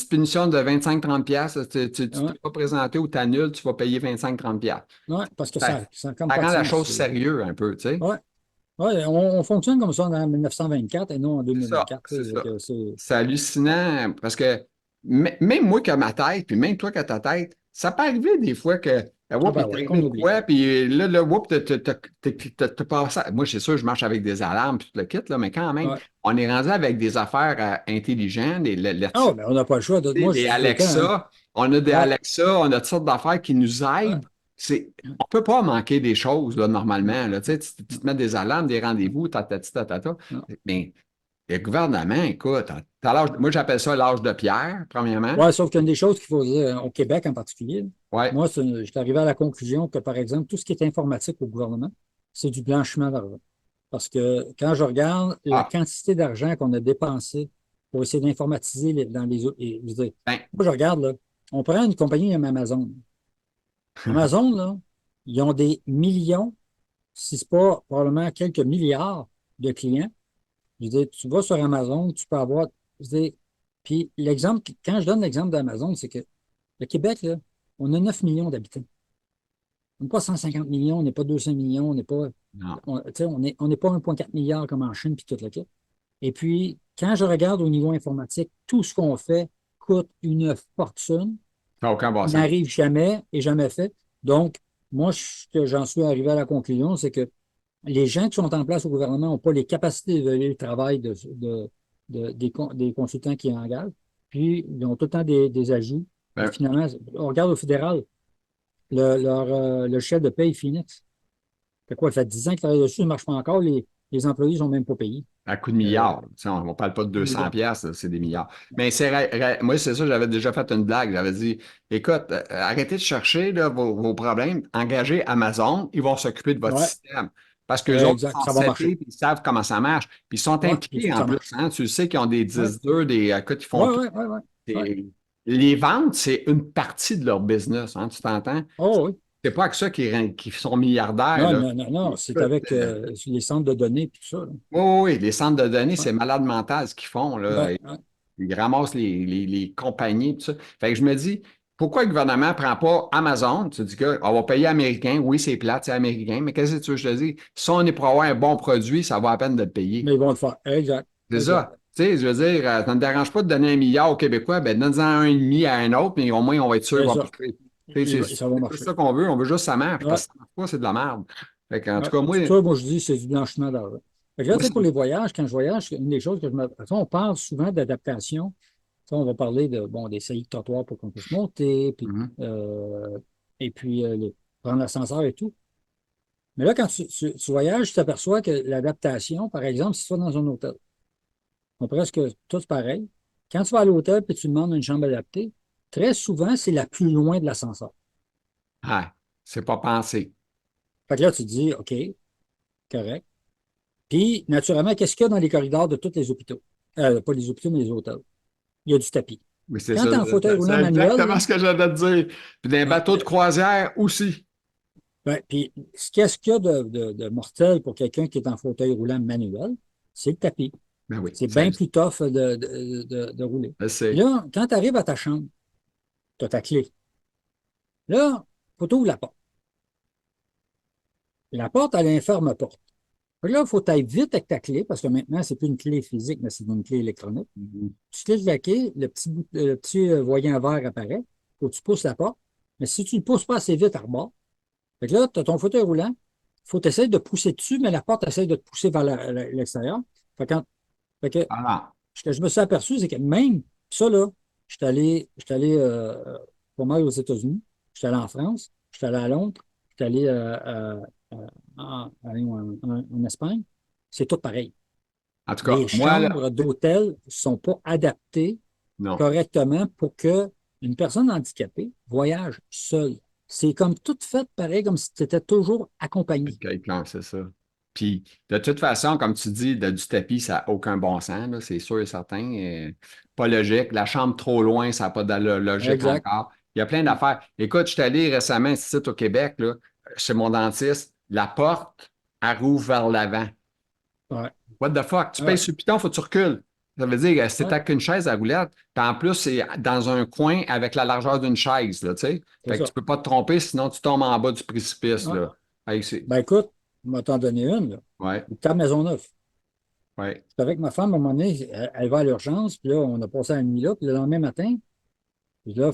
punition de 25-30 piastres. Tu Ouais, t'es pas présenté ou t'annules, tu vas payer 25-30 piastres. ouais, parce que Ça, ça a comme ça pas de rend la sens. chose sérieuse un peu, tu sais. Ouais, ouais, on fonctionne comme ça en 1924 et non en C'est ça, 2024. c'est ça. C'est C'est hallucinant parce que même moi qui ai ma tête, puis même toi qui as ta tête, ça peut arriver des fois que, ah whoop, il ben t'est ouais, arrivé qu'on de oublie. quoi, puis là, whoop, t'as passé. Moi, c'est sûr, je marche avec des alarmes, puis tout le kit, là, mais quand même, Ouais. on est rendu avec des affaires intelligentes, Ah, ben on n'a pas le choix. Moi, je des dis tout le temps, hein. Alexa, on a des Ouais, Alexa, on a toutes sortes d'affaires qui nous ouais, aident. On ne peut pas manquer des choses là, non, normalement. Là. Tu sais, tu te mets des alarmes, des rendez-vous, non. Mais le gouvernement, écoute, moi j'appelle ça l'âge de pierre, premièrement. Ouais, sauf qu'une des choses qu'il faut dire, au Québec en particulier, Ouais. moi, je suis arrivé à la conclusion que, par exemple, tout ce qui est informatique au gouvernement, c'est du blanchiment d'argent. Parce que quand je regarde la Ah, quantité d'argent qu'on a dépensé pour essayer d'informatiser dans les autres, et je veux dire, ben, moi, je regarde, là, on prend une compagnie comme Amazon. Amazon, là, ils ont des millions, si ce n'est pas probablement quelques milliards de clients. Je veux dire, tu vas sur Amazon, tu peux avoir. Je veux dire, puis l'exemple, quand je donne l'exemple d'Amazon, c'est que le Québec, là, on a 9 millions d'habitants. On n'est pas 150 millions, on n'est pas 200 millions, on n'est pas. Non. Tu sais, on n'est pas 1,4 milliard comme en Chine, puis tout le kit. Et puis, quand je regarde au niveau informatique, tout ce qu'on fait coûte une fortune, Ça n'a aucun bon sens. n'arrive jamais et jamais fait. Donc, moi, ce que j'en suis arrivé à la conclusion, c'est que les gens qui sont en place au gouvernement n'ont pas les capacités d'évaluer le travail des consultants qui engagent. Puis, ils ont tout le temps des ajouts. Et Ben, finalement, on regarde au fédéral, le chef de paye Phoenix. Fait quoi, ça fait 10 ans qu'il travaille dessus, ça ne marche pas encore. Les employés ne sont même pas payés. à coup de Euh, milliards. Tu sais, on ne parle pas de 200 milliards. piastres, c'est des milliards. Mais moi, c'est ça, j'avais déjà fait une blague. J'avais dit, écoute, arrêtez de chercher là, vos problèmes, engagez Amazon, ils vont s'occuper de votre Ouais, système. Parce qu'eux autres, ils exact, sont ça va setés, marcher. puis ils savent comment ça marche. Puis ils sont Ouais, puis il impliqués faut que en ça plus. marche. Hein. Tu sais qu'ils ont des Ouais, 10-2, écoute, ils font ouais, tout. ouais, ouais, ouais. Ouais. Et les ventes, c'est une partie de leur business, hein, tu t'entends? Oh, oui. C'est pas avec ça qu'ils sont milliardaires, Non, là. non, non, non, c'est Écoute, avec les centres de données et tout ça, là. oui, oui, oui, les centres de données, Ouais, c'est malade mental ce qu'ils font, là. ouais, ouais. Ils ramassent les compagnies, tout ça. Fait que je me dis, pourquoi le gouvernement ne prend pas Amazon? Tu dis qu'on va payer américain, oui, c'est plate, c'est américain, mais qu'est-ce que tu veux que je te dis? Si on est pour avoir un bon produit, ça vaut la peine de le payer. Mais ils vont le faire. Exact, C'est exact. ça. Tu sais, je veux dire, ça ne te dérange pas de donner 1 milliard aux Québécois, ben donne-en un et demi à un autre, mais au moins, on va être sûr qu'il C'est va ça. marcher. Tu sais, Ça va c'est pas marcher. ça qu'on veut juste que ça marche, Ouais, parce que ça marche pas, c'est de la merde. Fait que, en tout ouais. cas, Tout ça, moi, je dis, c'est du blanchiment d'argent. Fait que là, moi, tu sais, pour les voyages, quand je voyage, une des choses que je me. Tu sais, on parle souvent d'adaptation. Tu sais, on va parler de, bon, des saillies de trottoir pour qu'on puisse monter, Mhm. et puis prendre l'ascenseur et tout. Mais là, quand tu voyages, tu t'aperçois que l'adaptation, par exemple, si tu vas dans un hôtel, sont presque tous pareils. Quand tu vas à l'hôtel et tu demandes une chambre adaptée, très souvent, c'est la plus loin de l'ascenseur. Ah, c'est pas pensé. Fait que là, tu te dis, OK, correct. Puis, naturellement, qu'est-ce qu'il y a dans les corridors de tous les hôpitaux? Pas les hôpitaux, mais les hôtels. Il y a du tapis. Oui, c'est Quand ça. tu es en fauteuil roulant C'est manuel, là, exactement ce que j'allais te dire. Puis dans les ouais, bateaux de croisière aussi. ben, puis, qu'est-ce qu'il y a de mortel pour quelqu'un qui est en fauteuil roulant manuel? C'est le tapis. Ben oui, C'est ça, bien plus tough de rouler. je Puis sais. là, quand tu arrives à ta chambre, tu as ta clé. Là, il faut t'ouvrir la porte. La porte, elle a une ferme porte. Fait que là, il faut aller vite avec ta clé, parce que maintenant, c'est plus une clé physique, mais c'est une clé électronique. Mhm. Tu cliques la clé, le petit voyant vert apparaît. Il faut que tu pousses la porte. Mais si tu ne pousses pas assez vite à rebord, fait que là, tu as ton fauteuil roulant, il faut essayer de pousser dessus, mais la porte essaie de te pousser vers l'extérieur. Fait que Ah ce que je me suis aperçu, c'est que même ça, là, je suis allé pas mal aux États-Unis, je suis allé en France, je suis allé à Londres, je suis allé en Espagne. C'est tout pareil. en tout cas, Les moi, là, chambres d'hôtel ne sont pas adaptées non. correctement pour que une personne handicapée voyage seule. C'est comme tout fait pareil, comme si tu étais toujours accompagné. Quelqu'un, c'est ça. Puis, de toute façon, comme tu dis, du tapis, ça n'a aucun bon sens, là, c'est sûr et certain. Pas logique. La chambre trop loin, ça n'a pas de logique Exact. encore. Il y a plein d'affaires. Écoute, je suis allé récemment ici au Québec, là, chez mon dentiste. La porte, elle rouvre vers l'avant. Ouais. What the fuck? Tu payes Ouais. sur le piton, faut que tu recules. Ça veut dire que si Ouais. t'as qu'une chaise à roulette, puis en plus, c'est dans un coin avec la largeur d'une chaise, là, tu sais. C'est Fait que ça. tu peux pas te tromper, sinon tu tombes en bas du précipice, Ouais. là. Hey, Ben écoute, je vais t'en donner une, là. ouais, Ta Maisonneuve. ouais. C'est avec ma femme, à un moment donné, elle va à l'urgence, puis là, on a passé la nuit là, puis le lendemain matin, puis là, il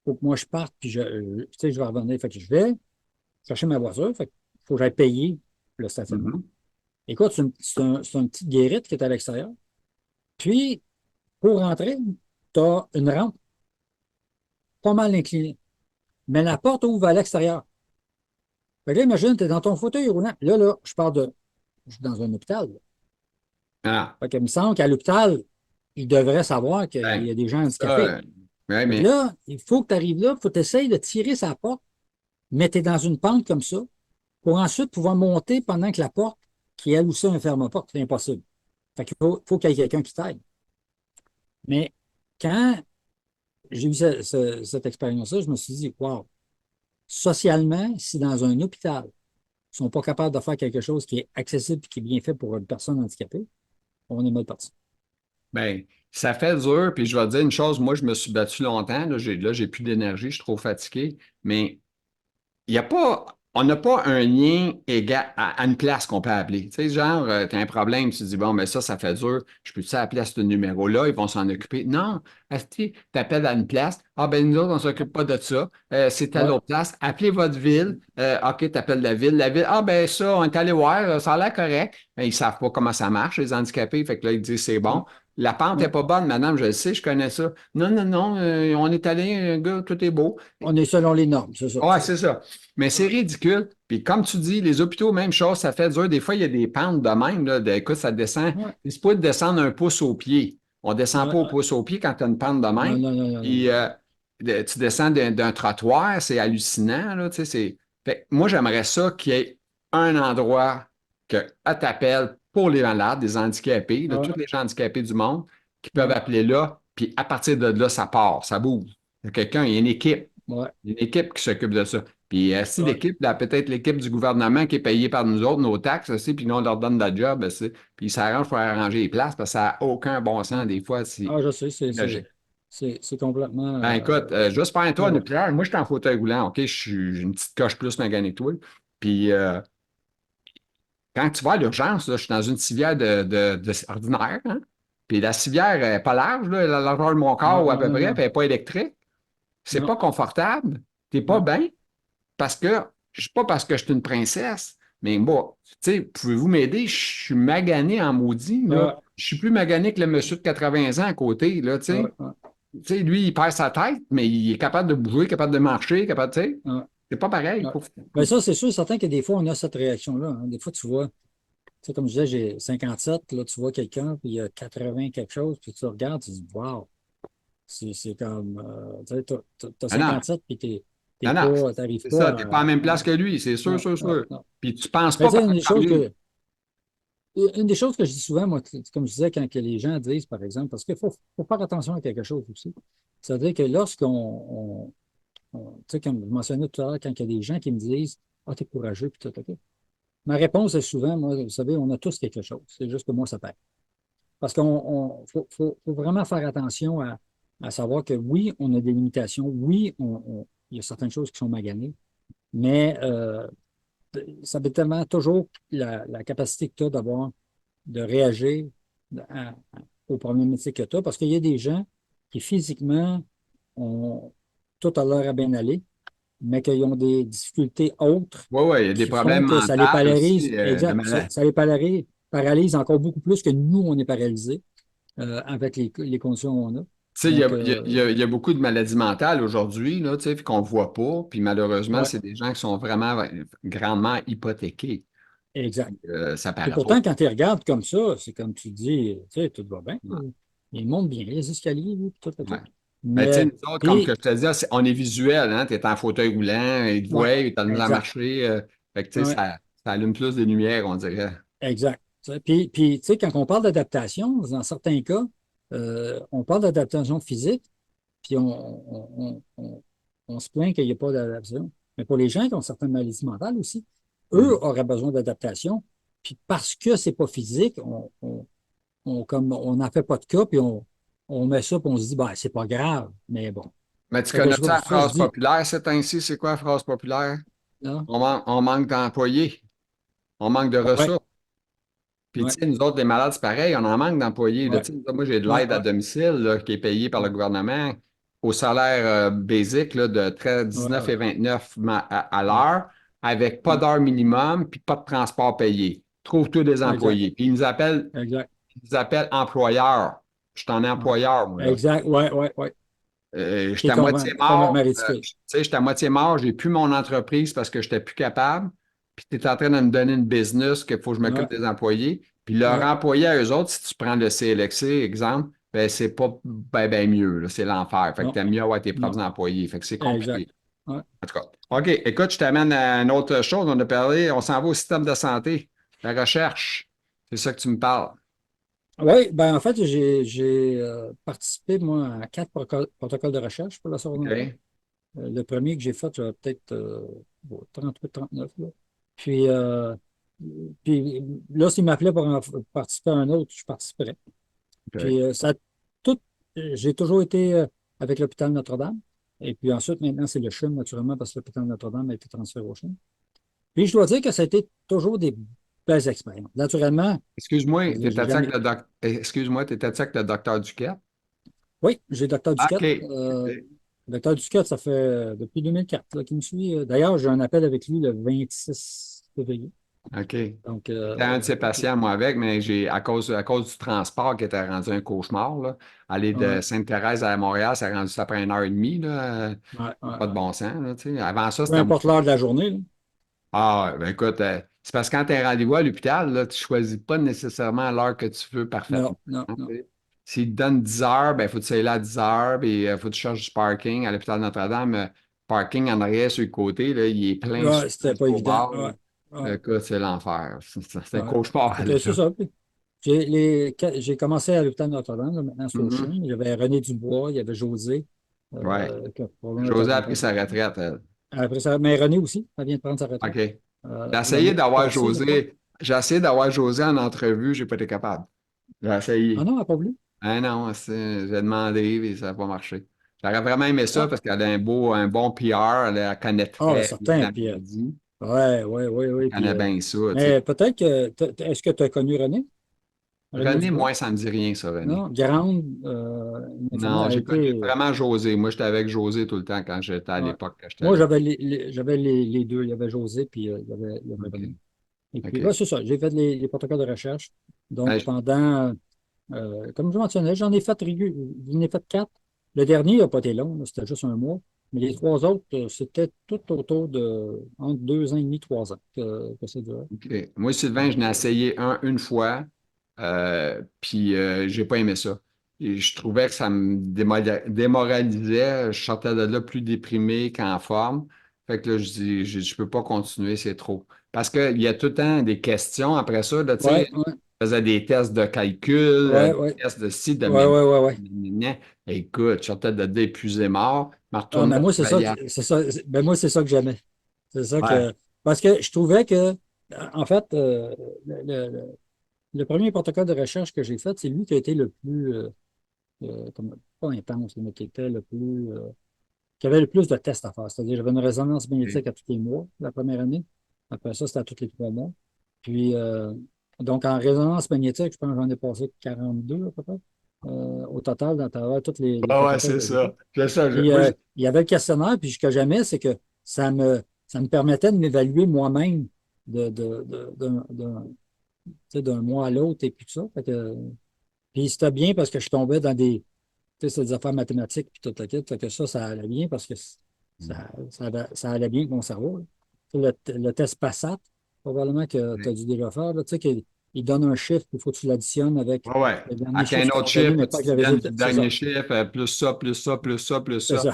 faut que moi je parte, puis tu sais, je vais revenir. Fait que je vais chercher ma voiture, fait qu'il faut que j'aille payer le stationnement. Mhm. Écoute, c'est une petite guérite qui est à l'extérieur. Puis, pour rentrer, tu as une rampe pas mal inclinée. Mais la porte ouvre à l'extérieur. Fait que là, imagine, tu es dans ton fauteuil roulant. Là, je suis dans un hôpital, là. Ah, Fait que, il me semble qu'à l'hôpital, ils devraient savoir qu'il ben, y a des gens ça, handicapés. ouais, Fait que mais là, il faut que tu arrives là, il faut que tu essayes de tirer sa porte, mais tu es dans une pente comme ça, pour ensuite pouvoir monter pendant que la porte, qui elle aussi a un ferme-porte, c'est impossible. Fait qu'il faut qu'il y ait quelqu'un qui t'aide. Mais quand j'ai eu cette expérience-là, je me suis dit, wow, socialement, si dans un hôpital, sont pas capables de faire quelque chose qui est accessible et qui est bien fait pour une personne handicapée, on est mal parti. Ben, ça fait dur, puis je vais te dire une chose, moi, je me suis battu longtemps, là, j'ai plus d'énergie, je suis trop fatigué, mais il y a pas, on n'a pas un lien égal à une place qu'on peut appeler. Tu sais, genre, tu as un problème, tu te dis, bon, mais ça fait dur, je peux-tu appeler à ce numéro-là, ils vont s'en occuper. Non, tu appelles à une place, ah ben nous autres, on ne s'occupe pas de ça, c'est à Ouais, l'autre place, appelez votre ville, OK, tu appelles la ville, ah ben ça, on est allé voir, ça a l'air correct, mais ils ne savent pas comment ça marche, les handicapés, fait que là, ils disent, c'est ouais, bon. La pente n'est ouais. pas bonne, madame, je le sais, je connais ça. Non, non, non, on est allé, gars, tout est beau. On est selon les normes, c'est ça. Ouais, c'est ça. Mais c'est ridicule. Puis comme tu dis, les hôpitaux, même chose, ça fait dur. Des fois, il y a des pentes de même. Là, écoute, ça descend. Ouais, C'est pas de descendre un pouce au pied. On descend ouais, pas au ouais. pouce au pied quand tu as une pente de Non, même. non, non, non, non, Puis non. tu descends d'un trottoir, c'est hallucinant. Là, tu sais, Fait que moi, j'aimerais ça qu'il y ait un endroit que t'appelles pour les malades, des handicapés, de Ouais, tous les gens handicapés du monde, qui peuvent ouais, appeler là. Puis à partir de là, ça part, ça bouge. Il y a quelqu'un, il y a une équipe. ouais, Une équipe qui s'occupe de ça. Puis si ouais, l'équipe, là, peut-être l'équipe du gouvernement qui est payée par nous autres, nos taxes aussi, puis nous, on leur donne de la job, puis ils s'arrangent pour arranger les places parce que ça n'a aucun bon ouais. sens des fois, c'est Ah, je sais, logique. c'est complètement Ben écoute, juste pour un tour erroné. nucléaire, moi je suis en fauteuil roulant, OK, j'ai une petite coche plus maganée que toi. Puis quand tu vas à l'urgence, là, je suis dans une civière ordinaire, hein? Puis la civière n'est pas large, là, elle a la largeur de mon corps Non, ou à non, peu non, près, puis non, elle n'est pas électrique. C'est non, pas confortable, t'es pas non. bien. Parce que, je suis pas parce que je suis une princesse, mais bon, tu sais, pouvez-vous m'aider? Je suis magané en maudit, là. Ouais, Je suis plus magané que le monsieur de 80 ans à côté, là, tu ouais, sais. ouais, Tu sais, lui, il perd sa tête, mais il est capable de bouger, capable de marcher, capable, tu sais. ouais, C'est pas pareil. ouais. Ben ça, c'est sûr, certain que des fois, on a cette réaction-là, hein. Des fois, tu vois, tu sais, comme je disais, j'ai 57, là, tu vois quelqu'un, puis il y a 80 quelque chose, puis tu regardes, tu dis, waouh, c'est comme, tu sais, t'as Ah non, 57, puis non, non, t'arrives c'est ça, pas t'es pas à la même à- place que lui, c'est sûr, non, sûr, non, sûr. non. Puis tu penses Ben, pas tu sais, pareil comme lui. une des choses que je dis souvent, moi, comme je disais, quand que les gens disent, par exemple, parce qu'il faut faire attention à quelque chose aussi. C'est-à-dire que tu sais, comme je mentionnais tout à l'heure, quand il y a des gens qui me disent, ah, t'es courageux, puis tout, OK. Ma réponse est souvent, moi, vous savez, on a tous quelque chose. C'est juste que moi, ça perd. Parce faut vraiment faire attention à savoir que oui, on a des limitations. Oui, il y a certaines choses qui sont maganées, mais ça fait tellement toujours la capacité que tu as de réagir aux problématiques que tu as. Parce qu'il y a des gens qui physiquement ont tout à l'heure à bien aller, mais qu'ils ont des difficultés autres Oui, oui, il y a des qui font problèmes que ça les mentaux paralyse. aussi, de Exact. malade. Ça les paralyse encore beaucoup plus que nous, on est paralysés avec les conditions qu'on a. Tu sais, il y a, Donc, il y a- il y a- il y a beaucoup de maladies mentales aujourd'hui, là, tu sais, puis qu'on ne voit pas. Puis malheureusement, ouais, c'est des gens qui sont vraiment grandement hypothéqués. exact. Ça Et paraît pas. pourtant, quand tu regardes comme ça, c'est comme tu dis, tu sais, tout va bien. Ouais. Il monte bien les escaliers, lui, puis tout, Ouais. tout. Mais tu sais, Mais, nous autres, comme que puis, je te dis, on est visuel, hein? Tu es en fauteuil roulant, ils te ouais, voient, tu as de la misère à exact. marcher. Fait que tu sais, Ouais, ça allume plus de lumière, on dirait. exact. Puis, tu sais, quand on parle d'adaptation, dans certains cas, on parle d'adaptation physique, puis on se plaint qu'il n'y a pas d'adaptation. Mais pour les gens qui ont certaines maladies mentales aussi, eux Hmm. auraient besoin d'adaptation. Puis parce que c'est pas physique, comme on n'en fait pas de cas, puis on met ça, puis on se dit, ben, c'est pas grave. Mais bon. Mais tu Fait que connais je, ça, la pour ça, je phrase dis, populaire, c'est ainsi, c'est quoi la phrase populaire? là, On manque d'employés, on manque de ouais, ressources. Puis, tu ouais, sais, nous autres, les malades, c'est pareil, on en manque d'employés, là. ouais, Tu sais, moi, j'ai de ouais, l'aide à ouais, domicile, là, qui est payée par le ouais, gouvernement au salaire basique, là, de 19 et ouais, 29 à ouais, l'heure, avec pas ouais, d'heure minimum, puis pas de transport payé. Trouve-toi des ouais, exact, employés. Puis, exact, ils nous appellent employeurs. Je suis un ouais, employeur, moi, là. exact, ouais, ouais, ouais. J'étais Qui est à moitié complètement mort. ridicule. Tu sais, j'étais à moitié mort. J'ai plus mon entreprise parce que j'étais plus capable. Puis tu es en train de me donner une business qu'il faut que je m'occupe Ouais, des employés. Puis leur ouais, employé à eux autres, si tu prends le CLXC, exemple, ben c'est pas ben mieux, là. C'est l'enfer. Fait que non, t'aimes mieux avoir tes propres non, employés. Fait que c'est exact. compliqué. Ouais. En tout cas. OK, écoute, je t'amène à une autre chose. On a parlé, on s'en va au système de santé, la recherche. C'est ça que tu me parles. Oui, ben en fait, j'ai participé, moi, à 4 protocoles de recherche pour la santé mentale. OK? Le premier que j'ai fait, j'avais peut-être 38, 39, là. Puis, puis là, s'il m'appelait pour participer à un autre, je participerais. OK. Puis ça a tout, j'ai toujours été avec l'hôpital Notre-Dame. Et puis ensuite, maintenant, c'est le CHUM, naturellement, parce que l'hôpital Notre-Dame a été transféré au CHUM. Puis je dois dire que ça a été toujours des belles expériences. Naturellement, Excuse-moi, j'ai t'étais-tu avec jamais. le excuse-moi, t'étais-tu avec le docteur Duquette? Oui, j'ai Docteur OK. Duquette. OK. Docteur Duquette, ça fait depuis 2004 là, qu'il me suit. D'ailleurs, j'ai un appel avec lui le 26 février. OK. Donc, J'étais un de ses patients, moi, avec, mais à cause du transport qui était rendu un cauchemar, là, aller de ouais, Sainte-Thérèse à Montréal, ça a rendu ça après 1 heure et demie, là, ouais, ouais, pas de ouais. bon sens, là, tu sais. Avant ça, Peu c'était importe l'heure de la journée, là. Ah, ouais, ben écoute, c'est parce que quand tu as un rendez-vous à l'hôpital, là, tu ne choisis pas nécessairement l'heure que tu veux parfaitement. Non, non, Hein, non. tu sais. S'ils te donnent 10 heures, ben, il faut que tu ailles là à 10 heures, puis il faut que tu cherches du parking à l'hôpital Notre-Dame. Parking en arrière sur le côté, là, il est plein Ouais, souvent c'était pas jusqu'au évident. bord, là. Ouais, ouais, Écoute, c'est l'enfer. C'est un ouais. cauchemar, Fait là. que c'est ça. J'ai commencé à l'hôpital Notre-Dame, là, maintenant c'est au Mhm. CHUM. Il y avait René Dubois, il y avait José, Ouais. qui a probablement été José a pris accompagné. sa retraite, elle. Après ça, mais René aussi, elle vient de prendre sa OK. retraite J'ai essayé l'année d'avoir passée, je crois. José. J'ai essayé d'avoir José en entrevue, j'ai pas été capable. J'ai Ah essayé. non, elle n'a pas voulu. Ah non, j'ai demandé et ça n'a pas marché. J'aurais vraiment aimé ça Ah, parce qu'elle a un bon PR, elle connaît ah, très bien certain. la Puis, maladie, ouais, ouais, ouais, elle ouais. Puis, connaît bien ça, tu sais. mais peut-être que, est-ce que tu as connu René? René René, Dubois? moi, ça ne me dit rien, ça, René. Non, grande, une infirmière Non, a j'ai connu été. vraiment José. Moi, j'étais avec José tout le temps quand j'étais à Ouais. l'époque, quand j'étais Moi, là. j'avais les deux. Il y avait José, puis il y avait OK. René. Et puis, OK. bah, c'est ça. J'ai fait les protocoles de recherche. Ben, Donc, pendant, comme je mentionnais, j'en ai fait quatre. Le dernier n'a pas été long, là, c'était juste un mois. Mais les trois autres, c'était tout autour de entre 2 ans et demi, 3 ans que ça durait. OK. Moi, Sylvain, je Donc, n'ai essayé une fois, puis j'ai pas aimé ça. Et je trouvais que ça me démoralisait. Je sortais de là plus déprimé qu'en forme. Fait que là, je dis, je peux pas continuer, c'est trop. Parce qu'il y a tout le temps des questions après ça. Là, tu sais, ouais, ouais, je faisais des tests de calcul, ouais, des ouais, tests de ci, de ouais, mémoire. ouais, ouais, ouais. Gna. Écoute, je sortais de là épuisé mort, je me Ah, retournais mais moi, travailler. ben, moi, c'est ça que j'aimais. C'est ça Ouais. que, parce que je trouvais que, en fait, le premier protocole de recherche que j'ai fait, c'est lui qui a été le plus, pas intense, mais qui était le plus, qui avait le plus de tests à faire. C'est-à-dire, j'avais une résonance OK. magnétique à tous les mois, la première année. Après ça, c'était à tous les 3 mois. Puis, donc, en résonance magnétique, je pense que j'en ai passé 42 à peu près, au total, dans travers tous les Ah ouais, protocoles c'est que j'ai faits. ça. C'est ça. Puis, Moi, il y avait le questionnaire, puis ce que j'aimais, c'est que ça me permettait de m'évaluer moi-même tu sais, d'un mois à l'autre et puis tout ça. Puis c'était bien parce que je tombais dans tu sais, c'est des affaires mathématiques puis tout le kit. Fait que ça allait bien parce que ça allait bien avec mon cerveau, là. Tu sais, le test PASSAT, probablement que tu as dû déjà faire, là, tu sais, qu'il il donne un chiffre, il faut que tu l'additionnes avec ouais, ouais. le dernier Avec chiffre un qu'ils autre t'ont donné, chiffre, mais tu pas avec te le donnes résultat. du C'est dernier ça. chiffre, plus ça, plus ça, plus ça, plus C'est ça. ça.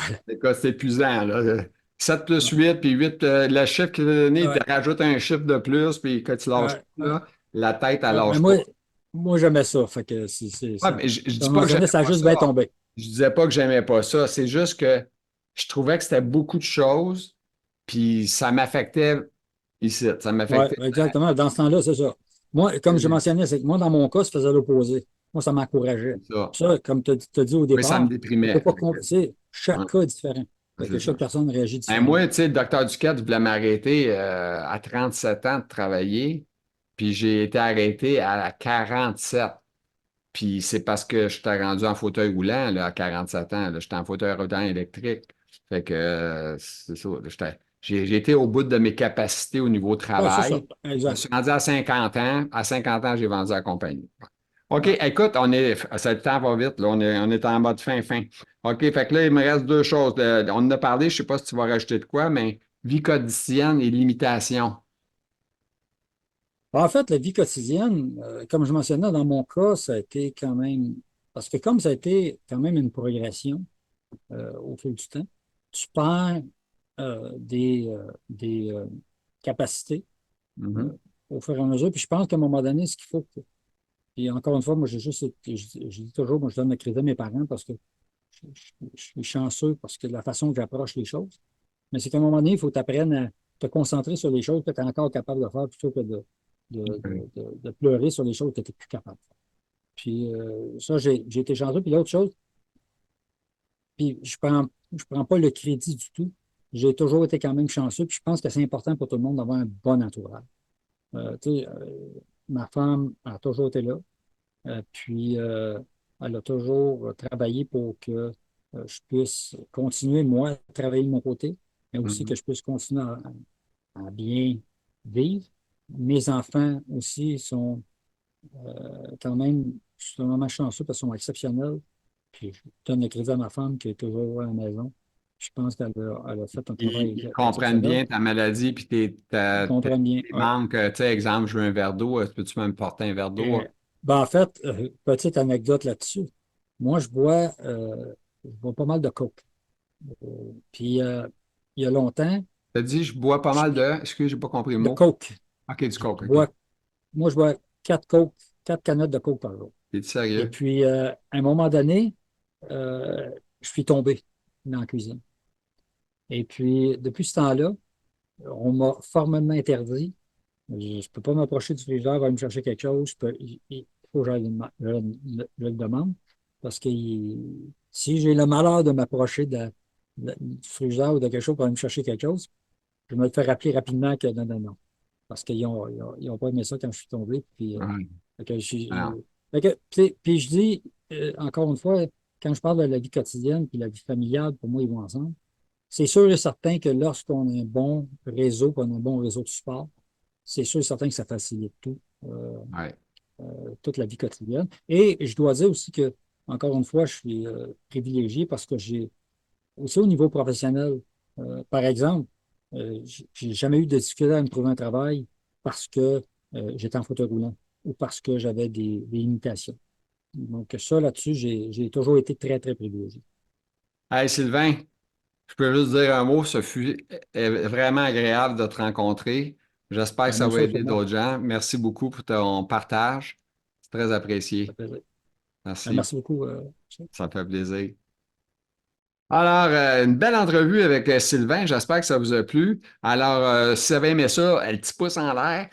C'est épuisant, là. 7 plus 8, puis 8, le chiffre qu'il t'a donné, il Ouais, te rajoute un chiffre de plus, puis que tu lâches ouais, pas, ouais. là, la tête, elle Ouais, mais lâche pas. moi j'aimais ça. Fait que Ouais, mais je dis comme pas que mentionné, j'aimais ça a pas juste bien ça. tombé. Je disais pas que j'aimais pas ça. C'est juste que je trouvais que c'était beaucoup de choses, puis ça m'affectait ici. Ça Oui, m'affectait. exactement. Dans ce temps-là, c'est ça. Moi, comme je mentionnais, c'est que moi, dans mon cas, ça faisait l'opposé. Moi, ça m'encourageait. C'est ça. Ça, comme tu as dit au Oui, ça me départ, tu ne peux déprimait. pas compenser. Ouais, Chaque cas est différent. Fait que c'est ça. chaque personne réagit Ben, différemment. moi, tu sais, le docteur Duquette voulait m'arrêter à 37 ans de travailler, puis j'ai été arrêté à 47. Puis c'est parce que je t'ai rendu en fauteuil roulant là, à 47 ans. J'étais en fauteuil roulant électrique. Fait que c'est ça. J'ai été au bout de mes capacités au niveau Oui, c'est ça. travail. Je me Exact. suis rendu à 50 ans. À 50 ans, j'ai vendu la compagnie. OK, Ouais. écoute, le temps va vite, là, on est en mode fin. OK, fait que là, il me reste deux choses. On en a parlé, je ne sais pas si tu vas rajouter de quoi, mais vie quotidienne et limitation. En fait, la vie quotidienne, comme je mentionnais, dans mon cas, ça a été quand même. Parce que comme ça a été quand même une progression au fil du temps, tu perds des capacités Mhm. euh, au fur et à mesure. Puis je pense qu'à un moment donné, ce qu'il faut. Puis encore une fois, moi, je dis toujours, moi, je donne le crédit à mes parents parce que je suis chanceux parce que de la façon que j'approche les choses. Mais c'est qu'à un moment donné, il faut t'apprendre te concentrer sur les choses que tu es encore capable de faire plutôt que de pleurer sur les choses que tu n'es plus capable de faire. Puis ça, j'ai été chanceux. Puis l'autre chose, puis je prends pas le crédit du tout. J'ai toujours été quand même chanceux. Puis je pense que c'est important pour tout le monde d'avoir un bon entourage. Tu sais, ma femme a toujours été là. Puis elle a toujours travaillé pour que je puisse continuer, moi, à travailler de mon côté, mais aussi que Mhm. je puisse continuer à bien vivre. Mes enfants aussi sont quand même extrêmement chanceux parce qu'ils sont exceptionnels. Puis je donne le crédit à ma femme qui est toujours à la maison. Je pense qu'elle a fait un travail Ils comprennent exceptionnel. bien ta maladie puis Ils comprennent bien. tes Ouais. manques. Tu sais, exemple, je veux un verre d'eau. Peux-tu me porter un verre d'eau? Et, ben, en fait, petite anecdote là-dessus. Moi, je bois pas mal de coke. Puis, il y a longtemps, Tu as dit, je bois pas je- mal de. Excuse, j'ai pas compris le de mot. coke. OK, du Je coke, OK. bois, moi, je bois 4 coke, 4 canettes de coke par jour. T'es Et sérieux? puis, à un moment donné, euh, je suis tombé dans la cuisine. Et puis, depuis ce temps-là, on m'a formellement interdit. Je ne peux pas m'approcher du frigidaire, aller me chercher quelque chose. Il faut que je le demande. Parce que si j'ai le malheur de m'approcher du frigidaire ou de quelque chose pour aller me chercher quelque chose, je me le fais rappeler rapidement que non, non, non. Parce qu'ils ont pas aimé ça quand je suis tombé. Puis, Ouais. fait que Alors, fait que, tu sais, puis je dis, encore une fois, quand je parle de la vie quotidienne puis la vie familiale, pour moi, ils vont ensemble. C'est sûr et certain que lorsqu'on a un bon réseau, qu'on a un bon réseau de support, c'est sûr et certain que ça facilite tout, ouais. toute la vie quotidienne. Et je dois dire aussi que, encore une fois, je suis privilégié parce que j'ai, aussi au niveau professionnel, par exemple, j'ai jamais eu de difficulté à me trouver un travail parce que j'étais en fauteuil roulant ou parce que j'avais des limitations. Donc ça, là-dessus, j'ai toujours été très, très privilégié. Hey, Sylvain, je peux juste dire un mot. Ce fut vraiment agréable de te rencontrer. J'espère que La ça même va chose aider pour moi. d'autres gens. Merci beaucoup pour ton partage. C'est très Ça apprécié. fait plaisir. Merci. Merci beaucoup. Ça me fait plaisir. Alors, une belle entrevue avec Sylvain. J'espère que ça vous a plu. Alors, si vous avez aimé ça, un petit pouce en l'air.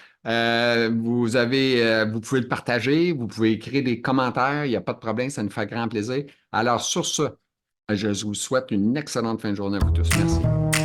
Vous pouvez le partager, vous pouvez écrire des commentaires. Il n'y a pas de problème, ça nous fait grand plaisir. Alors, sur ce, je vous souhaite une excellente fin de journée à vous tous. Merci.